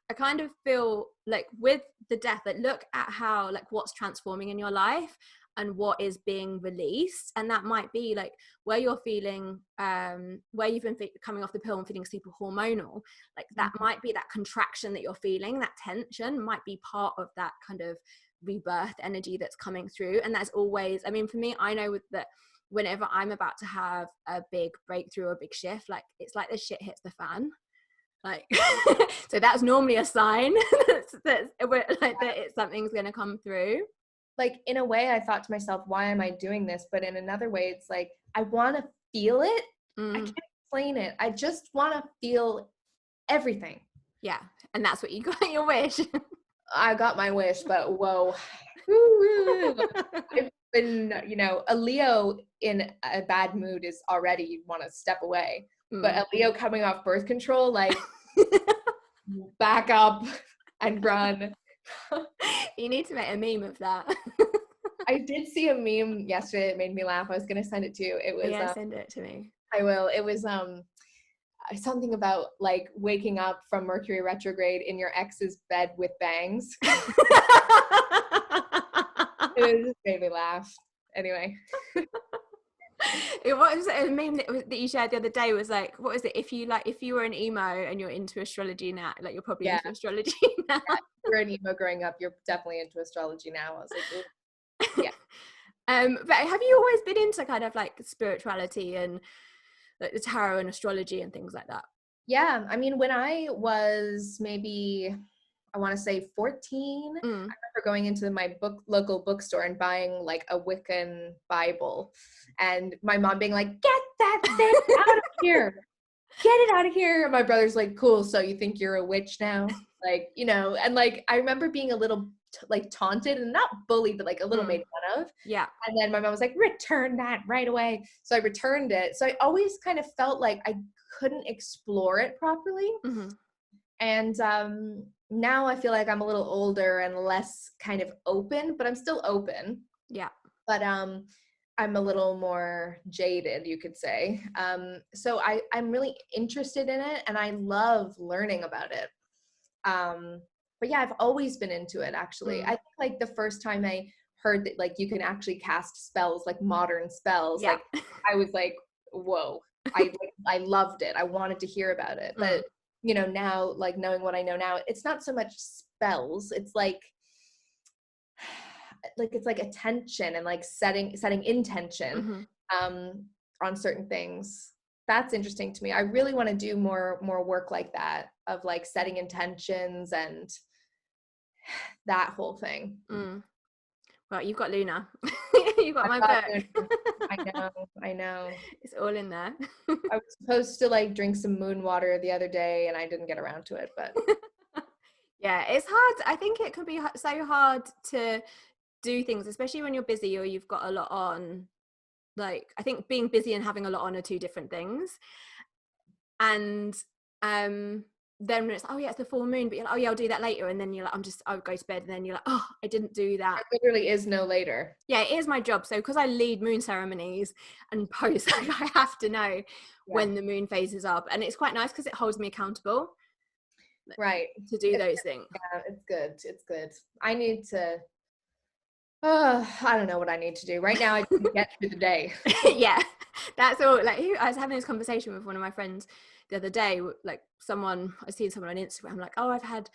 I kind of feel like with the Death, like look at how like what's transforming in your life and what is being released, and that might be like where you're feeling where you've been coming off the pill and feeling super hormonal, like that might be that contraction that you're feeling, that tension might be part of that kind of rebirth energy that's coming through. And that's always, I mean, for me, I know that whenever I'm about to have a big breakthrough or a big shift, like it's like the shit hits the fan, like so that's normally a sign that something's going to come through. Like in a way I thought to myself, why am I doing this? But in another way it's like I want to feel it. I can't explain it. I just want to feel everything. Yeah, and that's what you got, your wish. I got my wish, but whoa. I when, you know, a Leo in a bad mood is already, you want to step away. But a Leo coming off birth control, like, back up and run. You need to make a meme of that. I did see a meme yesterday that made me laugh. I was going to send it to you. It was, send it to me. I will. It was, something about like waking up from Mercury retrograde in your ex's bed with bangs. It just made me laugh. Anyway. What was it, a meme that you shared the other day was like, what was it? If you were an emo and you're into astrology now, like you're probably into astrology now. Yeah, if you were an emo growing up, you're definitely into astrology now. I was like, ooh. Yeah. But have you always been into kind of like spirituality and like the tarot and astrology and things like that? Yeah, I mean, when I was maybe, I want to say 14, I remember going into my local bookstore and buying like a Wiccan Bible, and my mom being like, "Get that thing out of here! Get it out of here!" And my brother's like, "Cool, so you think you're a witch now?" Like, you know, and like I remember being a little like taunted and not bullied, but like a little made fun of. Yeah. And then my mom was like, "Return that right away." So I returned it. So I always kind of felt like I couldn't explore it properly. And now I feel like I'm a little older and less kind of open, but I'm still open. Yeah. But I'm a little more jaded, you could say. So I'm really interested in it, and I love learning about it. But yeah, I've always been into it, actually. I think like the first time I heard that like you can actually cast spells, like modern spells, like I was like, whoa. I loved it. I wanted to hear about it. But you know, now, like knowing what I know now, it's not so much spells. It's like it's like attention and like setting intention on certain things. That's interesting to me. I really want to do more work like that, of like setting intentions and that whole thing. Well, you've got Luna. You've got my book. I know. It's all in there. I was supposed to like drink some moon water the other day and I didn't get around to it, but yeah, it's hard. I think it can be so hard to do things, especially when you're busy or you've got a lot on. Like, I think being busy and having a lot on are two different things. And then it's, oh yeah, it's the full moon, but you're like, oh yeah, I'll do that later. And then you're like, I'll go to bed. And then you're like, oh, I didn't do that. There literally is no later. Yeah, it is my job. So because I lead moon ceremonies and post, I have to know when the moon phases up. And it's quite nice because it holds me accountable. Right. To do those things. Yeah, it's good. It's good. I need to, I don't know what I need to do. Right now I can get through the day. Yeah, that's all. Like, I was having this conversation with one of my friends the other day, like I seen someone on Instagram like, oh, I had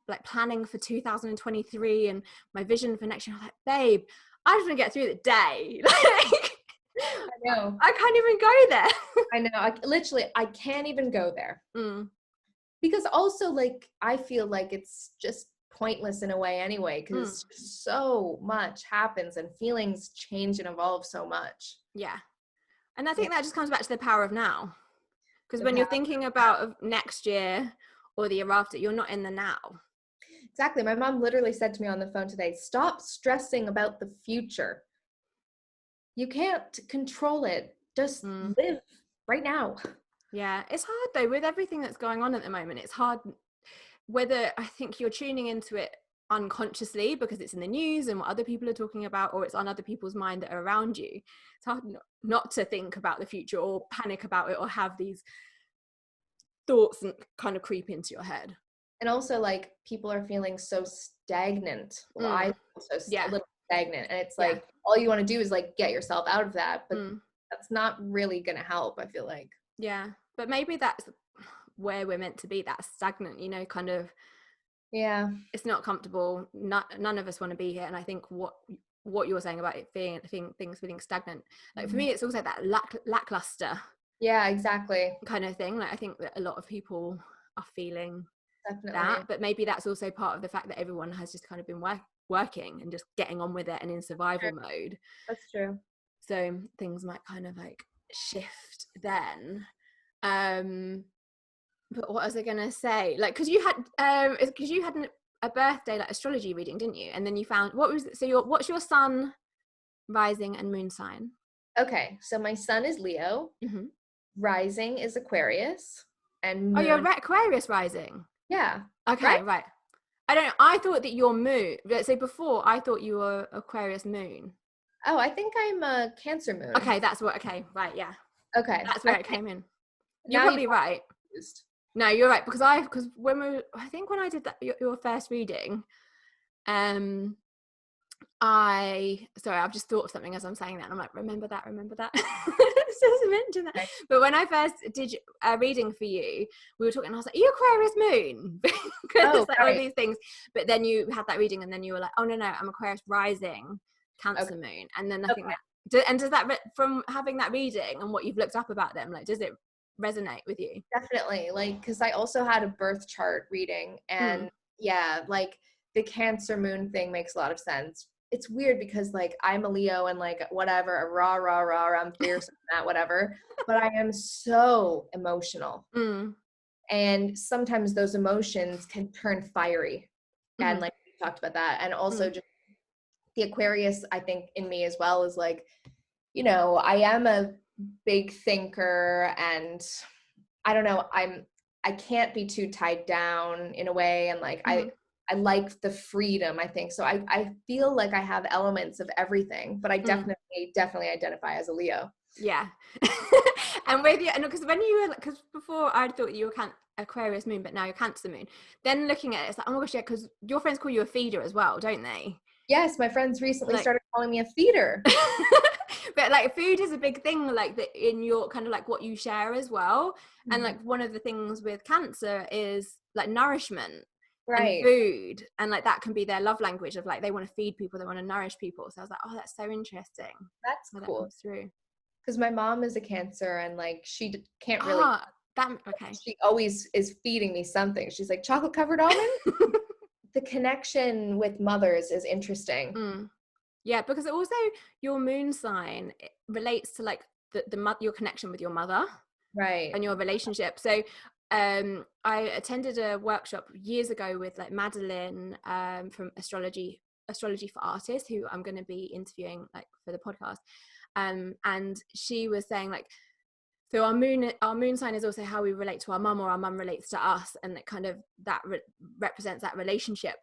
like planning for 2023 and my vision for next year. I'm like, babe, I just want to get through the day. Like, I know. I can't even go there. I know. I can't even go there. Because also, like, I feel like it's just pointless in a way anyway, because so much happens and feelings change and evolve so much. Yeah. And I think that just comes back to the power of now. Because when you're thinking about next year or the year after, you're not in the now. Exactly. My mom literally said to me on the phone today, stop stressing about the future. You can't control it. Just live right now. Yeah. It's hard though, with everything that's going on at the moment. It's hard whether I think you're tuning into it unconsciously because it's in the news and what other people are talking about, or it's on other people's mind that are around you. It's hard not to think about the future or panic about it or have these thoughts and kind of creep into your head. And also, like, people are feeling so stagnant. Well, I feel a little stagnant, and it's like all you want to do is like get yourself out of that, but that's not really gonna help, I feel like. Yeah, but maybe that's where we're meant to be, that stagnant, you know, kind of. Yeah, it's not comfortable. None of us want to be here. And I think what you're saying about it things feeling stagnant, like for me, it's also that lackluster. Yeah, exactly. Kind of thing. Like I think that a lot of people are feeling definitely that, but maybe that's also part of the fact that everyone has just kind of been working and just getting on with it and in survival mode. That's true. So things might kind of like shift then. But what was I gonna say? Like, because you had a birthday like astrology reading, didn't you? And then you found what's your sun, rising, and moon sign? Okay, so my sun is Leo, rising is Aquarius, and moon. Oh, you're Aquarius rising. Yeah. Okay, right. I thought that your moon. So before, I thought you were Aquarius moon. Oh, I think I'm a Cancer moon. Okay, okay, right, yeah. Okay, that's where it came in. You're probably right. No, you're right, because I think when I did that your first reading, I've just thought of something as I'm saying that, and I'm like, remember that. Just mention that. But when I first did a reading for you, we were talking, and I was like, are you Aquarius moon? Because all these things. But then you had that reading, and then you were like, oh no, I'm Aquarius rising, Cancer moon. And then I think does that from having that reading and what you've looked up about them, like, does it resonate with you? Definitely, like, because I also had a birth chart reading, and like the Cancer moon thing makes a lot of sense. It's weird because like I'm a Leo and like whatever, rah, I'm fierce and that, whatever, but I am so emotional. And sometimes those emotions can turn fiery. And like we talked about that. And also just the Aquarius, I think, in me as well is like, you know, I am a big thinker, and I don't know, I can't be too tied down in a way, and like I like the freedom, I think. So I feel like I have elements of everything, but I definitely identify as a Leo. Yeah. And with you, because when you were, because before I thought you were Aquarius moon, but now you're Cancer moon. Then looking at it, it's like, oh my gosh, yeah, because your friends call you a feeder as well, don't they? Yes, my friends recently started calling me a feeder. But like food is a big thing, like that in your kind of like what you share as well. And like one of the things with Cancer is like nourishment. And food, and like that can be their love language of like they want to feed people, they want to nourish people. So I was like, oh, that's so interesting. That's cool. That comes through. Because my mom is a Cancer, and like she can't really. She always is feeding me something. She's like, chocolate covered almond. The connection with mothers is interesting. Yeah, because also your moon sign relates to like your connection with your mother, right, and your relationship. So I attended a workshop years ago with like Madeleine from astrology for artists, who I'm going to be interviewing like for the podcast, and she was saying like, so our moon sign is also how we relate to our mum, or our mum relates to us, and it kind of that represents that relationship,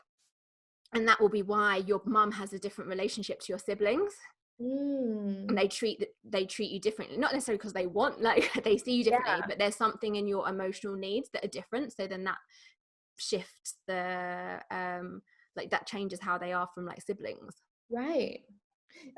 and that will be why your mum has a different relationship to your siblings. And they treat you differently, not necessarily because they want, like they see you differently, but there's something in your emotional needs that are different, so then that shifts the like that changes how they are from like siblings. Right.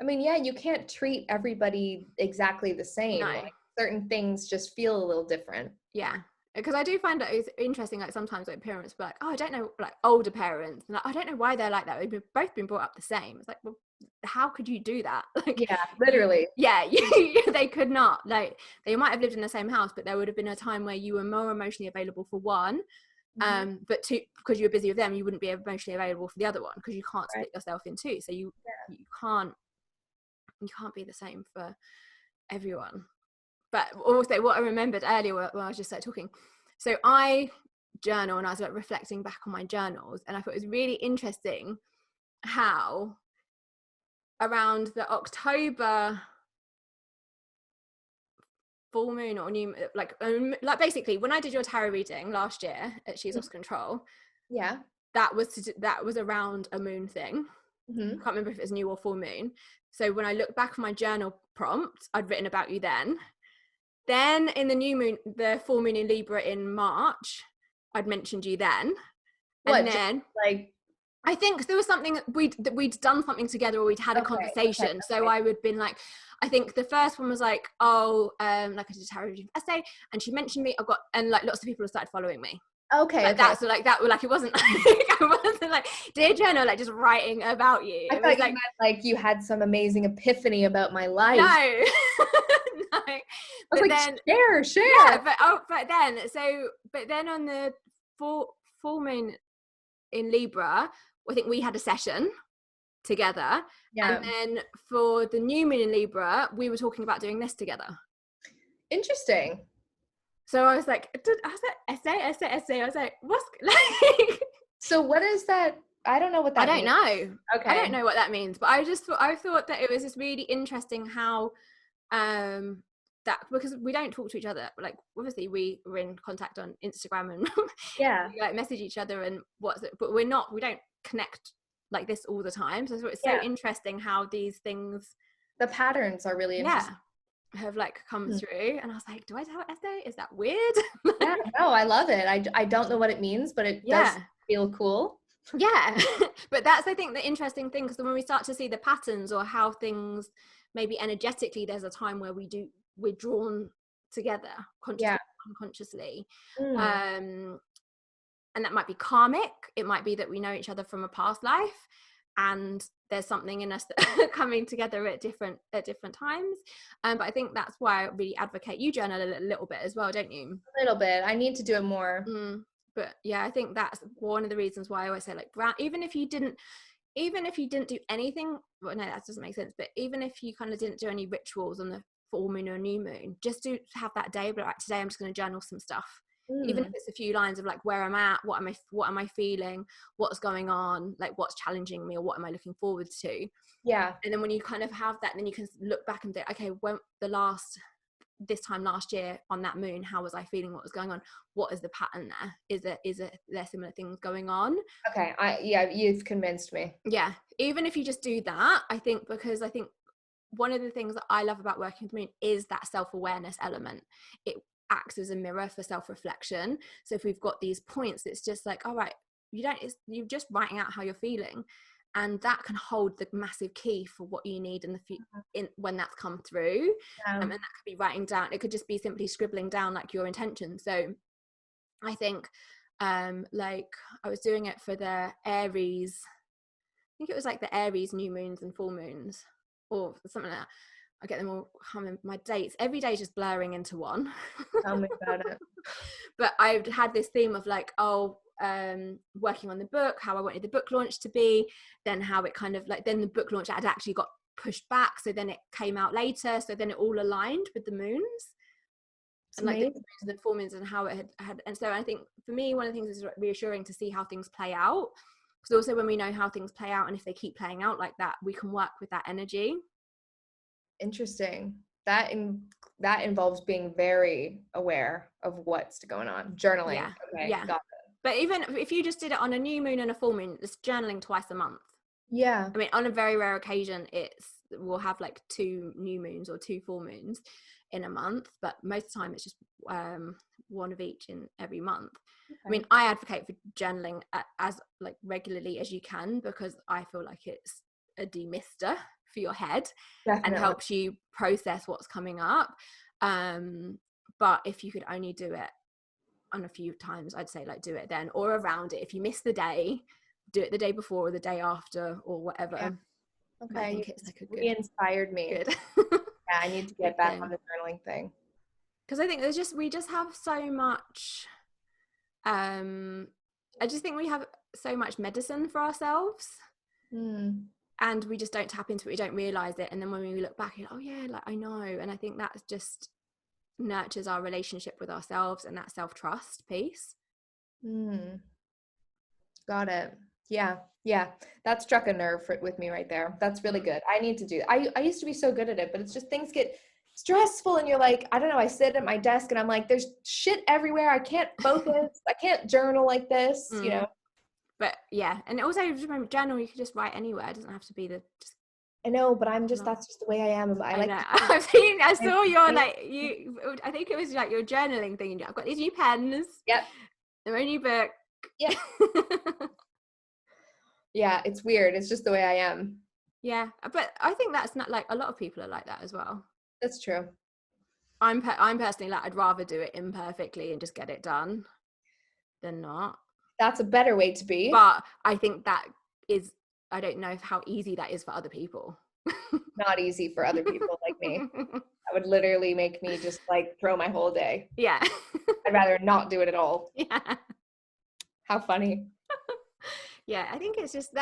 I mean, yeah, you can't treat everybody exactly the same. No. Like, certain things just feel a little different. Yeah. Because I do find that it's interesting, like sometimes like parents be like, oh, I don't know, like older parents, and like, I don't know why they're like that. We've both been brought up the same. It's like, well, how could you do that? Like, yeah, literally. They could not. Like, they might have lived in the same house, but there would have been a time where you were more emotionally available for one, but two, because you were busy with them, you wouldn't be emotionally available for the other one, because you can't split yourself in two. So you can't be the same for everyone. But also what I remembered earlier when I was just like talking, so I journal, and I was like reflecting back on my journals, and I thought it was really interesting how around the October full moon or new, like basically when I did your tarot reading last year at She's Lost Control, that was around a moon thing. I can't remember if it was new or full moon. So when I look back on my journal prompt, I'd written about you then in the new moon, the full moon in Libra in March, I'd mentioned you then. And then like, I think there was something we'd done something together, or we'd had a conversation. So I would been like, I think the first one was like, like I did a tarot reading for Estée, and she mentioned me. And like lots of people have started following me. That's like that. Like it wasn't like I wasn't like dear journal, like just writing about you. I thought you meant like you had some amazing epiphany about my life. No. No. I was like, then, share. Yeah, but then on the full moon in Libra, I think we had a session together. And then for the new moon in Libra, we were talking about doing this together. Interesting. So I was like, Estée. I was like, what's like? So what is that? I don't know what that means. I don't know. Okay. I don't know what that means, but I thought that it was just really interesting how that, because we don't talk to each other, like obviously we were in contact on Instagram and yeah, we, like, message each other and but we don't connect like this all the time. So it's so interesting how these things, the patterns are really interesting. Have like come through, and I was like, do I tell Estée? Is that weird? Yeah, no, I love it. I don't know what it means, but it does feel cool. Yeah. But that's, I think, the interesting thing, because when we start to see the patterns or how things maybe energetically, there's a time where we're drawn together consciously, unconsciously. And that might be karmic. It might be that we know each other from a past life, and there's something in us that coming together at different times. But I think that's why I really advocate you journal a little bit as well, don't you? A little bit. I need to do it more. But yeah, I think that's one of the reasons why I always say, like, even if you didn't do anything, well, no, that doesn't make sense, but even if you kind of didn't do any rituals on the full moon or new moon, just to have that day, but like, today I'm just going to journal some stuff. Even if it's a few lines of like where I'm at, what am I feeling, what's going on, like what's challenging me, or what am I looking forward to. Yeah. And then when you kind of have that, then you can look back and think, okay, when this time last year on that moon, how was I feeling, what was going on, what is the pattern there, is there similar things going on? Okay. You've convinced me. Yeah, even if you just do that, I think, because I think one of the things that I love about working with the moon is that self-awareness element. It acts as a mirror for self-reflection. So if we've got these points, it's just like, all right, you're just writing out how you're feeling, and that can hold the massive key for what you need in the when that's come through. And that could be writing down, it could just be simply scribbling down like your intention. So I think like I was doing it for the Aries, I think it was like the Aries new moons and full moons or something like that. I get them all coming, my dates every day is just blurring into one. Tell me about it. But I've had this theme of like, working on the book, how I wanted the book launch to be, then how it kind of like, then the book launch had actually got pushed back, so then it came out later, so then it all aligned with the moons. And like the full moons and how it had, and so I think for me, one of the things is reassuring to see how things play out, because also when we know how things play out, and if they keep playing out like that, we can work with that energy. Interesting. That involves being very aware of what's going on. Journaling. Yeah. Okay, yeah. got it. But even if you just did it on a new moon and a full moon, it's journaling twice a month. Yeah. I mean, on a very rare occasion, we'll have like 2 new moons or 2 full moons in a month, but most of the time it's just one of each in every month. Okay. I mean, I advocate for journaling as like regularly as you can, because I feel like it's a demister for your head. Definitely. And helps you process what's coming up. But if you could only do it on a few times, I'd say like do it then, or around it. If you miss the day, do it the day before or the day after or whatever. Yeah. Okay. I think it's like a good, inspired me. Good. Yeah, I need to get back on the journaling thing. Because I think we just have so much, I just think we have so much medicine for ourselves. And we just don't tap into it, we don't realize it, and then when we look back, you're like, oh yeah, like I know. And I think that just nurtures our relationship with ourselves and that self-trust piece. Got it. Yeah that struck a nerve with me right there. That's really good. I need to do that. I used to be so good at it, but it's just things get stressful and you're like, I don't know, I sit at my desk and I'm like, there's shit everywhere, I can't focus. I can't journal like this, you know. But yeah, and also remember, journal, you can just write anywhere. It doesn't have to be I know, but that's just the way I am. I like know. I saw your like I think it was like your journaling thing. I've got these new pens. Yep. They're a new book. Yep. Yeah, it's weird. It's just the way I am. Yeah, but I think that's not like, a lot of people are like that as well. That's true. I'm personally like, I'd rather do it imperfectly and just get it done than not. That's a better way to be. But I think that is, I don't know how easy that is for other people. Not easy for other people like me. That would literally make me just like throw my whole day. Yeah. I'd rather not do it at all. Yeah. How funny. Yeah, I think it's just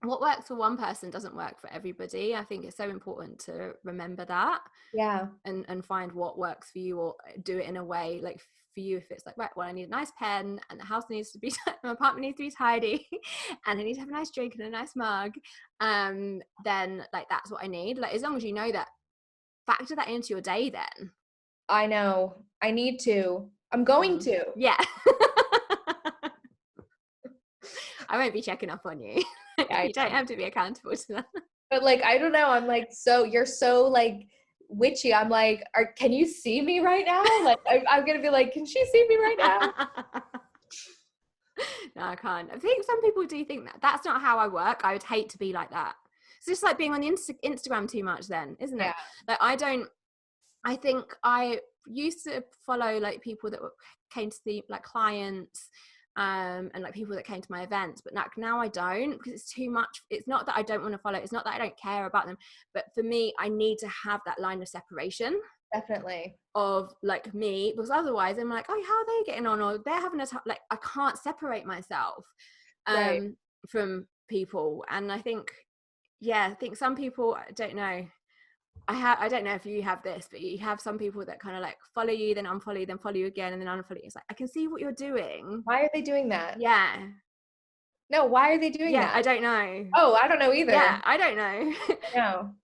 what works for one person doesn't work for everybody. I think it's so important to remember that. Yeah. And find what works for you, or do it in a way like for you, if it's like, right, well, I need a nice pen and the house needs to be, my apartment needs to be tidy and I need to have a nice drink and a nice mug, then like that's what I need. Like as long as you know that, factor that into your day then. I know. I need to. I'm going to. Yeah. I won't be checking up on you. Yeah, you don't have to be accountable to that. But like, I don't know. I'm like, so you're so like witchy. I'm like, can you see me right now? Like, I'm going to be like, can she see me right now? No, I can't. I think some people do think that. That's not how I work. I would hate to be like that. It's just like being on the Instagram too much then, isn't it? Like I think I used to follow like people that came to see like clients, and like people that came to my events, but now I don't, because it's too much. It's not that I don't want to follow, it's not that I don't care about them, but for me, I need to have that line of separation. Definitely. Of like me, because otherwise I'm like, oh, how are they getting on, or they're having a like I can't separate myself from people. And I think some people, I don't know, I don't know if you have this, but you have some people that kind of like follow you, then unfollow you, then follow you again, and then unfollow you. It's like, I can see what you're doing. Why are they doing that? Yeah. No, why are they doing that? I don't know. Oh, I don't know either. Yeah, I don't know. No.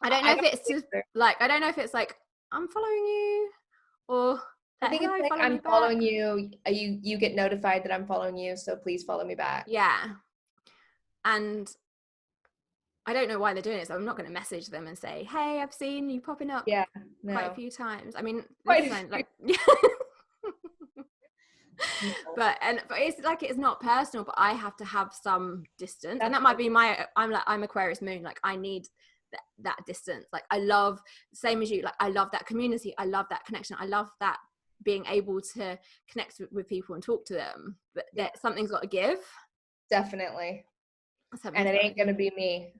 I don't know if it's just like, I don't know if it's like, I'm following you, or I think it's like, I'm following you. You get notified that I'm following you, so please follow me back. Yeah. And I don't know why they're doing it, so I'm not going to message them and say, hey, I've seen you popping up quite a few times. I mean, like but it's like, it's not personal, but I have to have some distance. And that might be I'm Aquarius moon, like I need that distance. Like I love, same as you, like I love that community, I love that connection, I love that being able to connect with people and talk to them, but that something's got to give. Definitely. And it ain't gonna be me.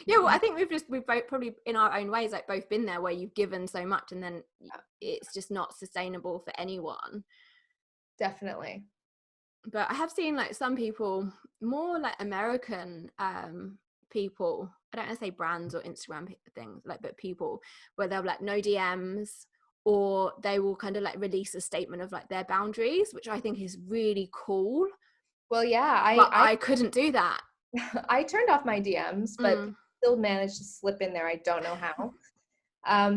Yeah, well, I think we've both probably in our own ways like both been there, where you've given so much and then it's just not sustainable for anyone. Definitely. But I have seen like some people, more like American people, I don't want to say brands or Instagram things, like, but people where they'll like no DMs, or they will kind of like release a statement of like their boundaries, which I think is really cool. Well, yeah, I couldn't do that. I turned off my DMs, but still managed to slip in there. I don't know how,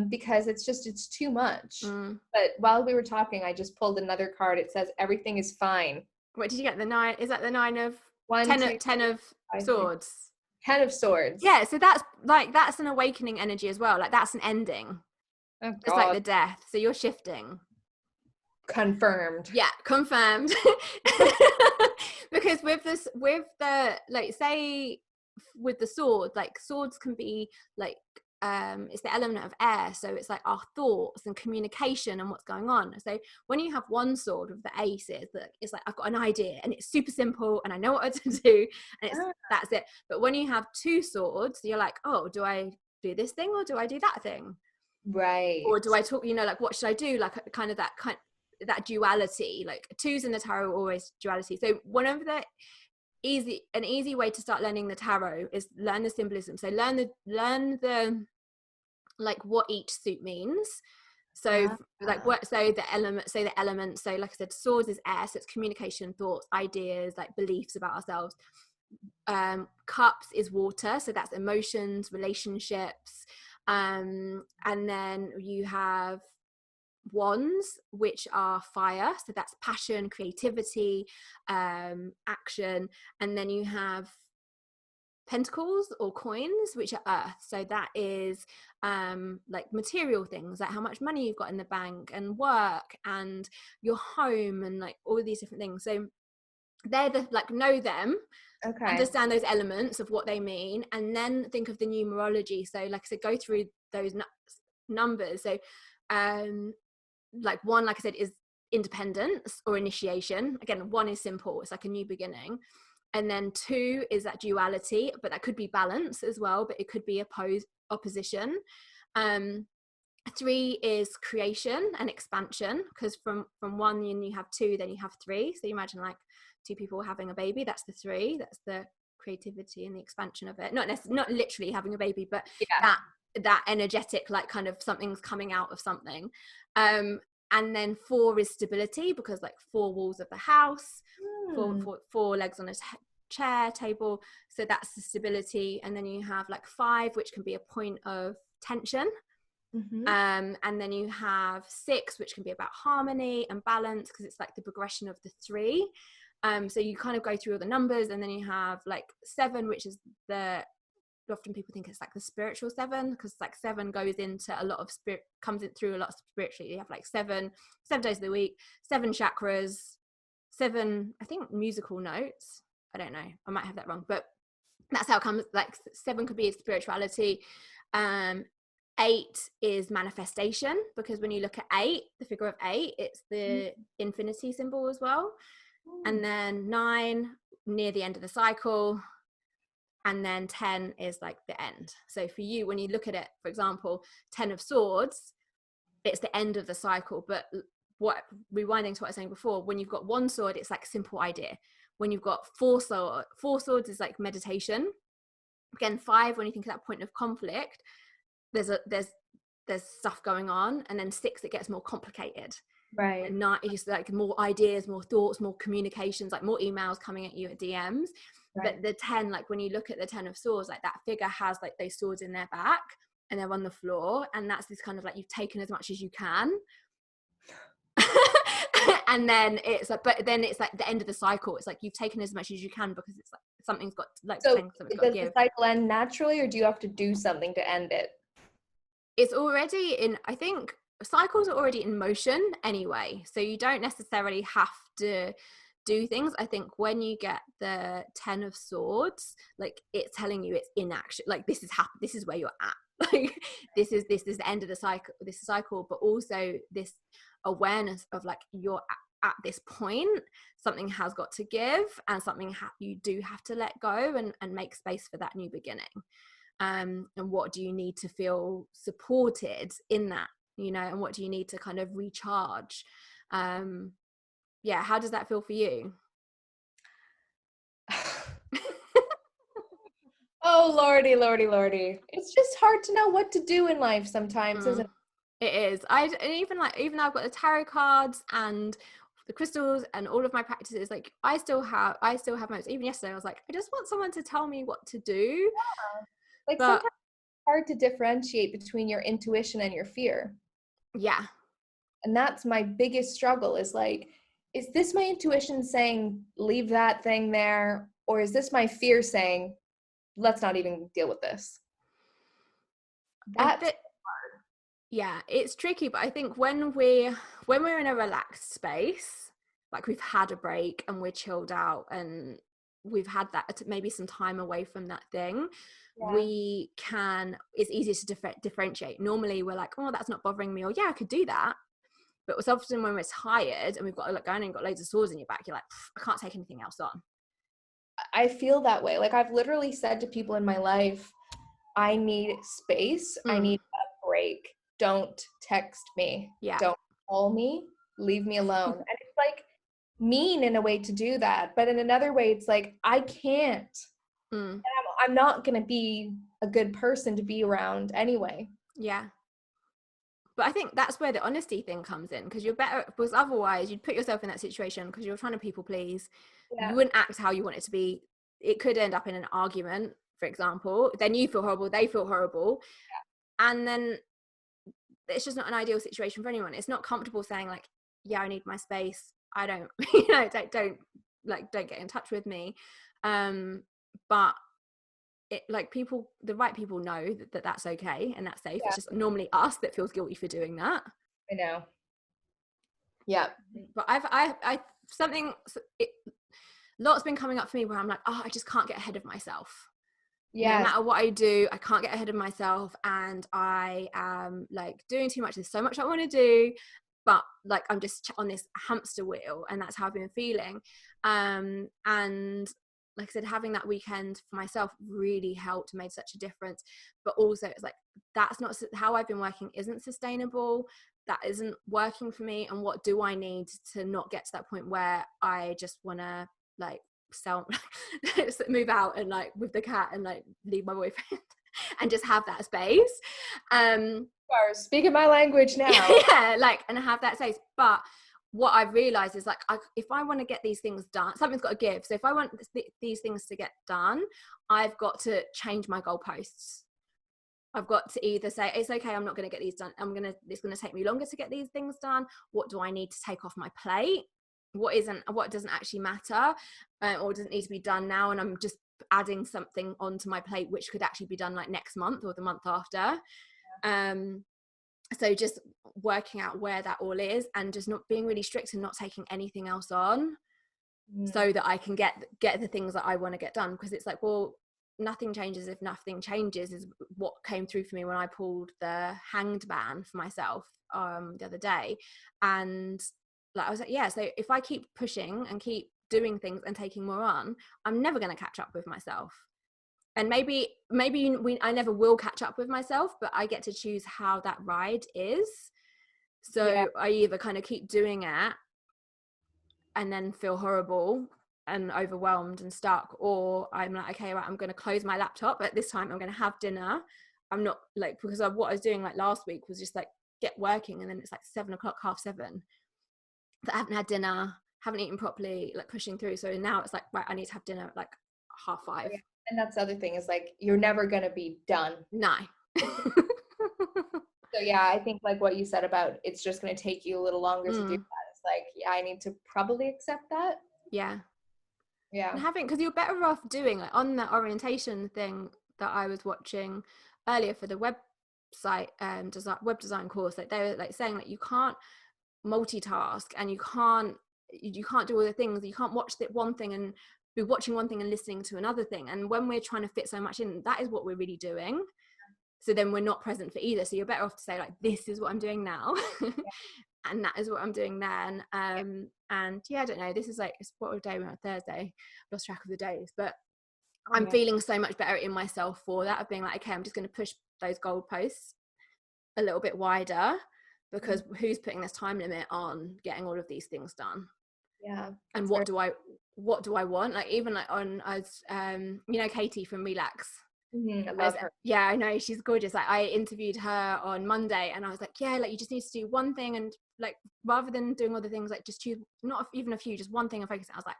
because it's too much. But while we were talking, I just pulled another card. It says everything is fine. What did you get? The 9? Is that the 9 of 10 of swords? 10 of swords. Yeah, so that's an awakening energy as well. Like that's an ending. Oh, it's like the death. So you're shifting. Confirmed. Yeah, confirmed. Because with the like, say with the sword, like swords can be like it's the element of air, so it's like our thoughts and communication and what's going on. So when you have one sword with the aces, that it's like, I've got an idea and it's super simple and I know what to do, and that's it. But when you have two swords, you're like, oh, do I do this thing or do I do that thing? Right. Or do I talk, like what should I do? Like kind of that duality. Like twos in the tarot are always duality. So one of the an easy way to start learning the tarot is learn the symbolism. So learn the like what each suit means. So like what, so the elements, so like I said, swords is air, so it's communication, thoughts, ideas, like beliefs about ourselves. Cups is water, so that's emotions, relationships. And then you have wands, which are fire, so that's passion, creativity, action. And then you have pentacles or coins, which are earth, so that is like material things, like how much money you've got in the bank and work and your home and like all of these different things. So they're the, like, know them, understand those elements of what they mean, and then think of the numerology. So like I said, go through those numbers. So like 1, like I said, is independence or initiation. Again, 1 is simple, it's like a new beginning. And then 2 is that duality, but that could be balance as well, but it could be opposition. 3 is creation and expansion, because from 1 you have 2, then you have 3. So you imagine like 2 people having a baby, that's the 3, that's the creativity and the expansion of it. Not literally having a baby, but that energetic, like kind of something's coming out of something. And then 4 is stability, because like 4 walls of the house, four legs on a chair, table. So that's the stability. And then you have like 5, which can be a point of tension. And then you have 6, which can be about harmony and balance, because it's like the progression of the 3. So you kind of go through all the numbers, and then you have like 7, which is often people think it's like the spiritual 7, because like 7 goes into a lot of spirit, comes in through a lot of spiritually. You have like 7 days of the week, 7 chakras, 7, I think, musical notes. I don't know, I might have that wrong, but that's how it comes. Like 7 could be spirituality. 8 is manifestation, because when you look at 8, the figure of 8, it's the infinity symbol as well. And then 9, near the end of the cycle. And then 10 is like the end. So for you, when you look at it, for example, 10 of swords, it's the end of the cycle. But rewinding to what I was saying before, when you've got 1 sword, it's like a simple idea. When you've got 4 swords is like meditation. Again, 5, when you think of that point of conflict, there's stuff going on. And then 6, it gets more complicated. Right. And 9 is like more ideas, more thoughts, more communications, like more emails coming at you at DMs. Right. But the 10, like when you look at the 10 of swords, like that figure has like those swords in their back and they're on the floor, and that's this kind of like, you've taken as much as you can. And then it's like, but then it's like the end of the cycle. It's like you've taken as much as you can, because it's like something's got like, so something's got to give. Does the cycle end naturally, or do you have to do something to end it? It's already in, I think cycles are already in motion anyway, so you don't necessarily have to do things. I think when you get the 10 of swords, like it's telling you it's in action, like this is where you're at, like this is the end of the cycle, but also this awareness of like you're at this point, something has got to give, and something you do have to let go and make space for that new beginning. And what do you need to feel supported in that, you know, and what do you need to kind of recharge? How does that feel for you? Oh, lordy. It's just hard to know what to do in life sometimes, isn't it? It is. Even though I've got the tarot cards and the crystals and all of my practices, like I still have moments. Even yesterday I was like, I just want someone to tell me what to do. Yeah. Like sometimes it's hard to differentiate between your intuition and your fear. Yeah. And that's my biggest struggle, is like, is this my intuition saying leave that thing there, or is this my fear saying let's not even deal with this? That's hard. Yeah, it's tricky, but I think when we're in a relaxed space, like we've had a break and we're chilled out and we've had that maybe some time away from that thing, it's easier to differentiate. Normally we're like, oh, that's not bothering me, or yeah, I could do that. But it's often when we're tired and we've got like going and got loads of swords in your back, you're like, I can't take anything else on. I feel that way. Like I've literally said to people in my life, I need space. I need a break. Don't text me. Yeah. Don't call me. Leave me alone. And it's like mean in a way to do that. But in another way, it's like, I can't. And I'm not going to be a good person to be around anyway. Yeah. But I think that's where the honesty thing comes in, because you're better, because otherwise you'd put yourself in that situation because you're trying to people please. Yeah. You wouldn't act how you want it to be. It could end up in an argument, for example. Then you feel horrible, they feel horrible. Yeah. And then it's just not an ideal situation for anyone. It's not comfortable saying like, yeah, I need my space. I don't, don't get in touch with me. But it, like the right people know that that's okay and that's safe. Yeah. It's just normally us that feels guilty for doing that. I know. Yeah. But lots been coming up for me where I'm like, oh, I just can't get ahead of myself. Yeah. No matter what I do, I can't get ahead of myself, and I am like doing too much. There's so much I want to do, but like I'm just on this hamster wheel, and that's how I've been feeling. And like I said, having that weekend for myself really helped, made such a difference. But also it's like, that's not how I've been working, isn't sustainable. That isn't working for me. And what do I need to not get to that point where I just want to like move out and like with the cat and like leave my boyfriend? and just have that space. Are speaking my language now. Yeah, like, and have that space. But what I've realized is, like, if I want to get these things done, something's got to give. So if I want these things to get done, I've got to change my goalposts. I've got to either say, it's okay, I'm not going to get these done. It's going to take me longer to get these things done. What do I need to take off my plate? What doesn't actually matter, or doesn't need to be done now, and I'm just adding something onto my plate which could actually be done like next month or the month after. So just working out where that all is, and just not being really strict and not taking anything else on, so that I can get the things that I want to get done. Because it's like, well, nothing changes if nothing changes, is what came through for me when I pulled the hanged man for myself the other day. And like, I was like, yeah, so if I keep pushing and keep doing things and taking more on, I'm never going to catch up with myself. And maybe I never will catch up with myself, but I get to choose how that ride is. So I either kind of keep doing it and then feel horrible and overwhelmed and stuck, or I'm like, okay, right, I'm going to close my laptop at this time, I'm going to have dinner. I'm not like, because of what I was doing like last week was just like get working, and then it's like 7:00, 7:30 that I haven't had dinner, haven't eaten properly, like pushing through. So now it's like, right, I need to have dinner at like 5:30. Yeah. And that's the other thing, is like, you're never going to be done. No. So yeah, I think like what you said about it's just going to take you a little longer to do that. It's like, yeah, I need to probably accept that. Yeah. And having, because you're better off doing, like, on that orientation thing that I was watching earlier for the website web design course, like they were like saying like you can't multitask, and you can't do all the things. You can't watch that one thing and be watching one thing and listening to another thing. And when we're trying to fit so much in, that is what we're really doing. So then we're not present for either. So you're better off to say like, this is what I'm doing now. And that is what I'm doing then. And yeah, I don't know, this is like, what day we're on? Thursday, lost track of the days, but I'm feeling so much better in myself for that, of being like, okay, I'm just going to push those goalposts a little bit wider, because who's putting this time limit on getting all of these things done? And what do I want? Like, even like on, as you know, Katie from Relax. I love her. Yeah, I know, she's gorgeous. Like, I interviewed her on Monday, and I was like, yeah, like, you just need to do one thing, and like, rather than doing other things, like, just choose not even a few, just one thing and focus. I was like,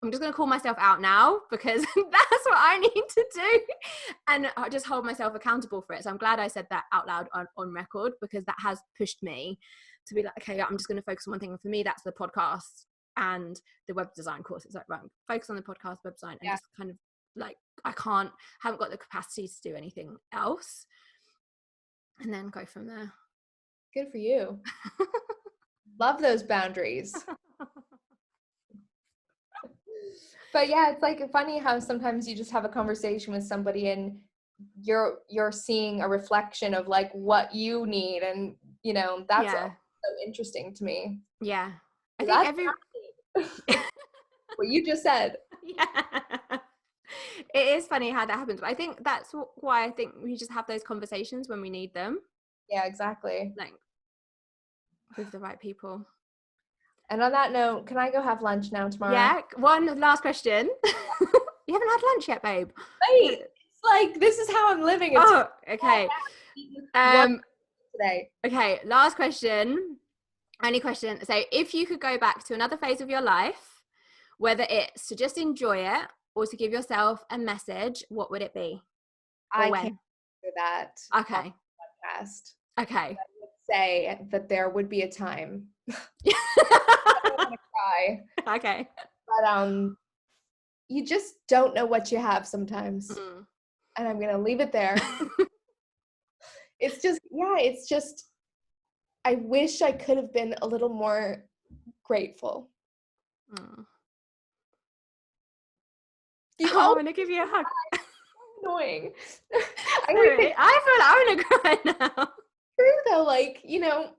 I'm just going to call myself out now, because that's what I need to do, and I just hold myself accountable for it. So I'm glad I said that out loud on record, because that has pushed me to be like, okay, I'm just going to focus on one thing. And for me, that's the podcast and the web design course. It's like, right, focus on the podcast, web design, and just kind of like, haven't got the capacity to do anything else, and then go from there. Good for you. Love those boundaries. But yeah, it's like funny how sometimes you just have a conversation with somebody and you're seeing a reflection of like what you need, and you know, that's so interesting to me. Yeah, I think what you just said. Yeah. It is funny how that happens, but I think that's why I think we just have those conversations when we need them. Yeah, exactly. Like, with the right people. And on that note, can I go have lunch now, Tamara? Yeah, one last question. You haven't had lunch yet, babe? Wait, it's like, this is how I'm living. Okay. Today. Okay, last question. Only question. So if you could go back to another phase of your life, whether it's to just enjoy it or to give yourself a message, what would it be? I can't do that. Okay. Podcast. Okay. I would say that there would be a time. I don't want to cry. Okay. But you just don't know what you have sometimes. And I'm gonna leave it there. It's just I wish I could have been a little more grateful. I want to give you a hug. Annoying. I feel like I'm gonna cry now. True though, like, you know,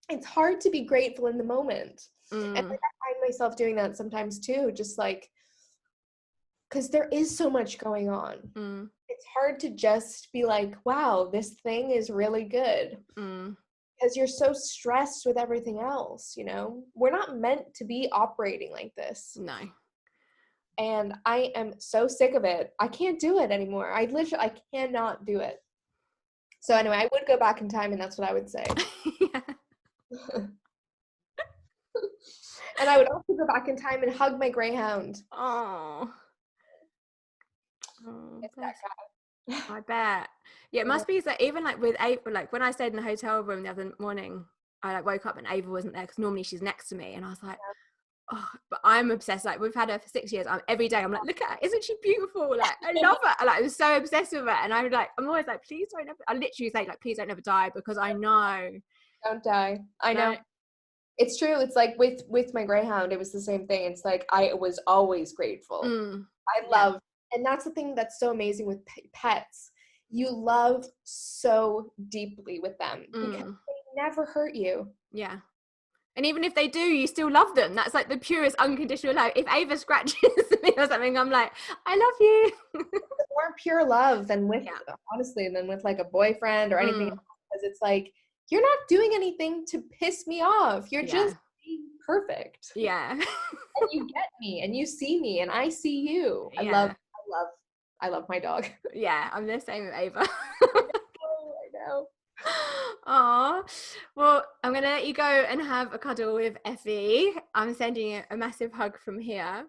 it's hard to be grateful in the moment. And like, I find myself doing that sometimes too, just like, because there is so much going on. It's hard to just be like, wow, this thing is really good. Because you're so stressed with everything else, you know? We're not meant to be operating like this. No. and I am so sick of it. I can't do it anymore. I cannot do it. So anyway, I would go back in time, and that's what I would say. Yeah. And I would also go back in time and hug my greyhound. Oh, It's that guy. I bet. Yeah, it must be that even like with Ava, like when I stayed in the hotel room the other morning, I like woke up and Ava wasn't there because normally she's next to me, and I was like, oh, but I'm obsessed. Like we've had her for 6 years. Every day I'm like, look at her, isn't she beautiful? Like I love her. Like I'm so obsessed with her, and I'm always like, please don't ever. I literally say like, please don't ever die, because I know. Don't die. I know. It's true. It's like with my greyhound, it was the same thing. It's like I was always grateful. I love, and that's the thing that's so amazing with pets. You love so deeply with them because they never hurt you. Yeah. And even if they do, you still love them. That's like the purest unconditional love. If Ava scratches me or something, I'm like, I love you. More pure love than with, honestly, than with like a boyfriend or anything else, because it's like, you're not doing anything to piss me off. You're just being perfect. Yeah. And you get me and you see me and I see you. I love my dog. Yeah, I'm the same with Ava. I know. Aw. Well, I'm going to let you go and have a cuddle with Effie. I'm sending you a massive hug from here.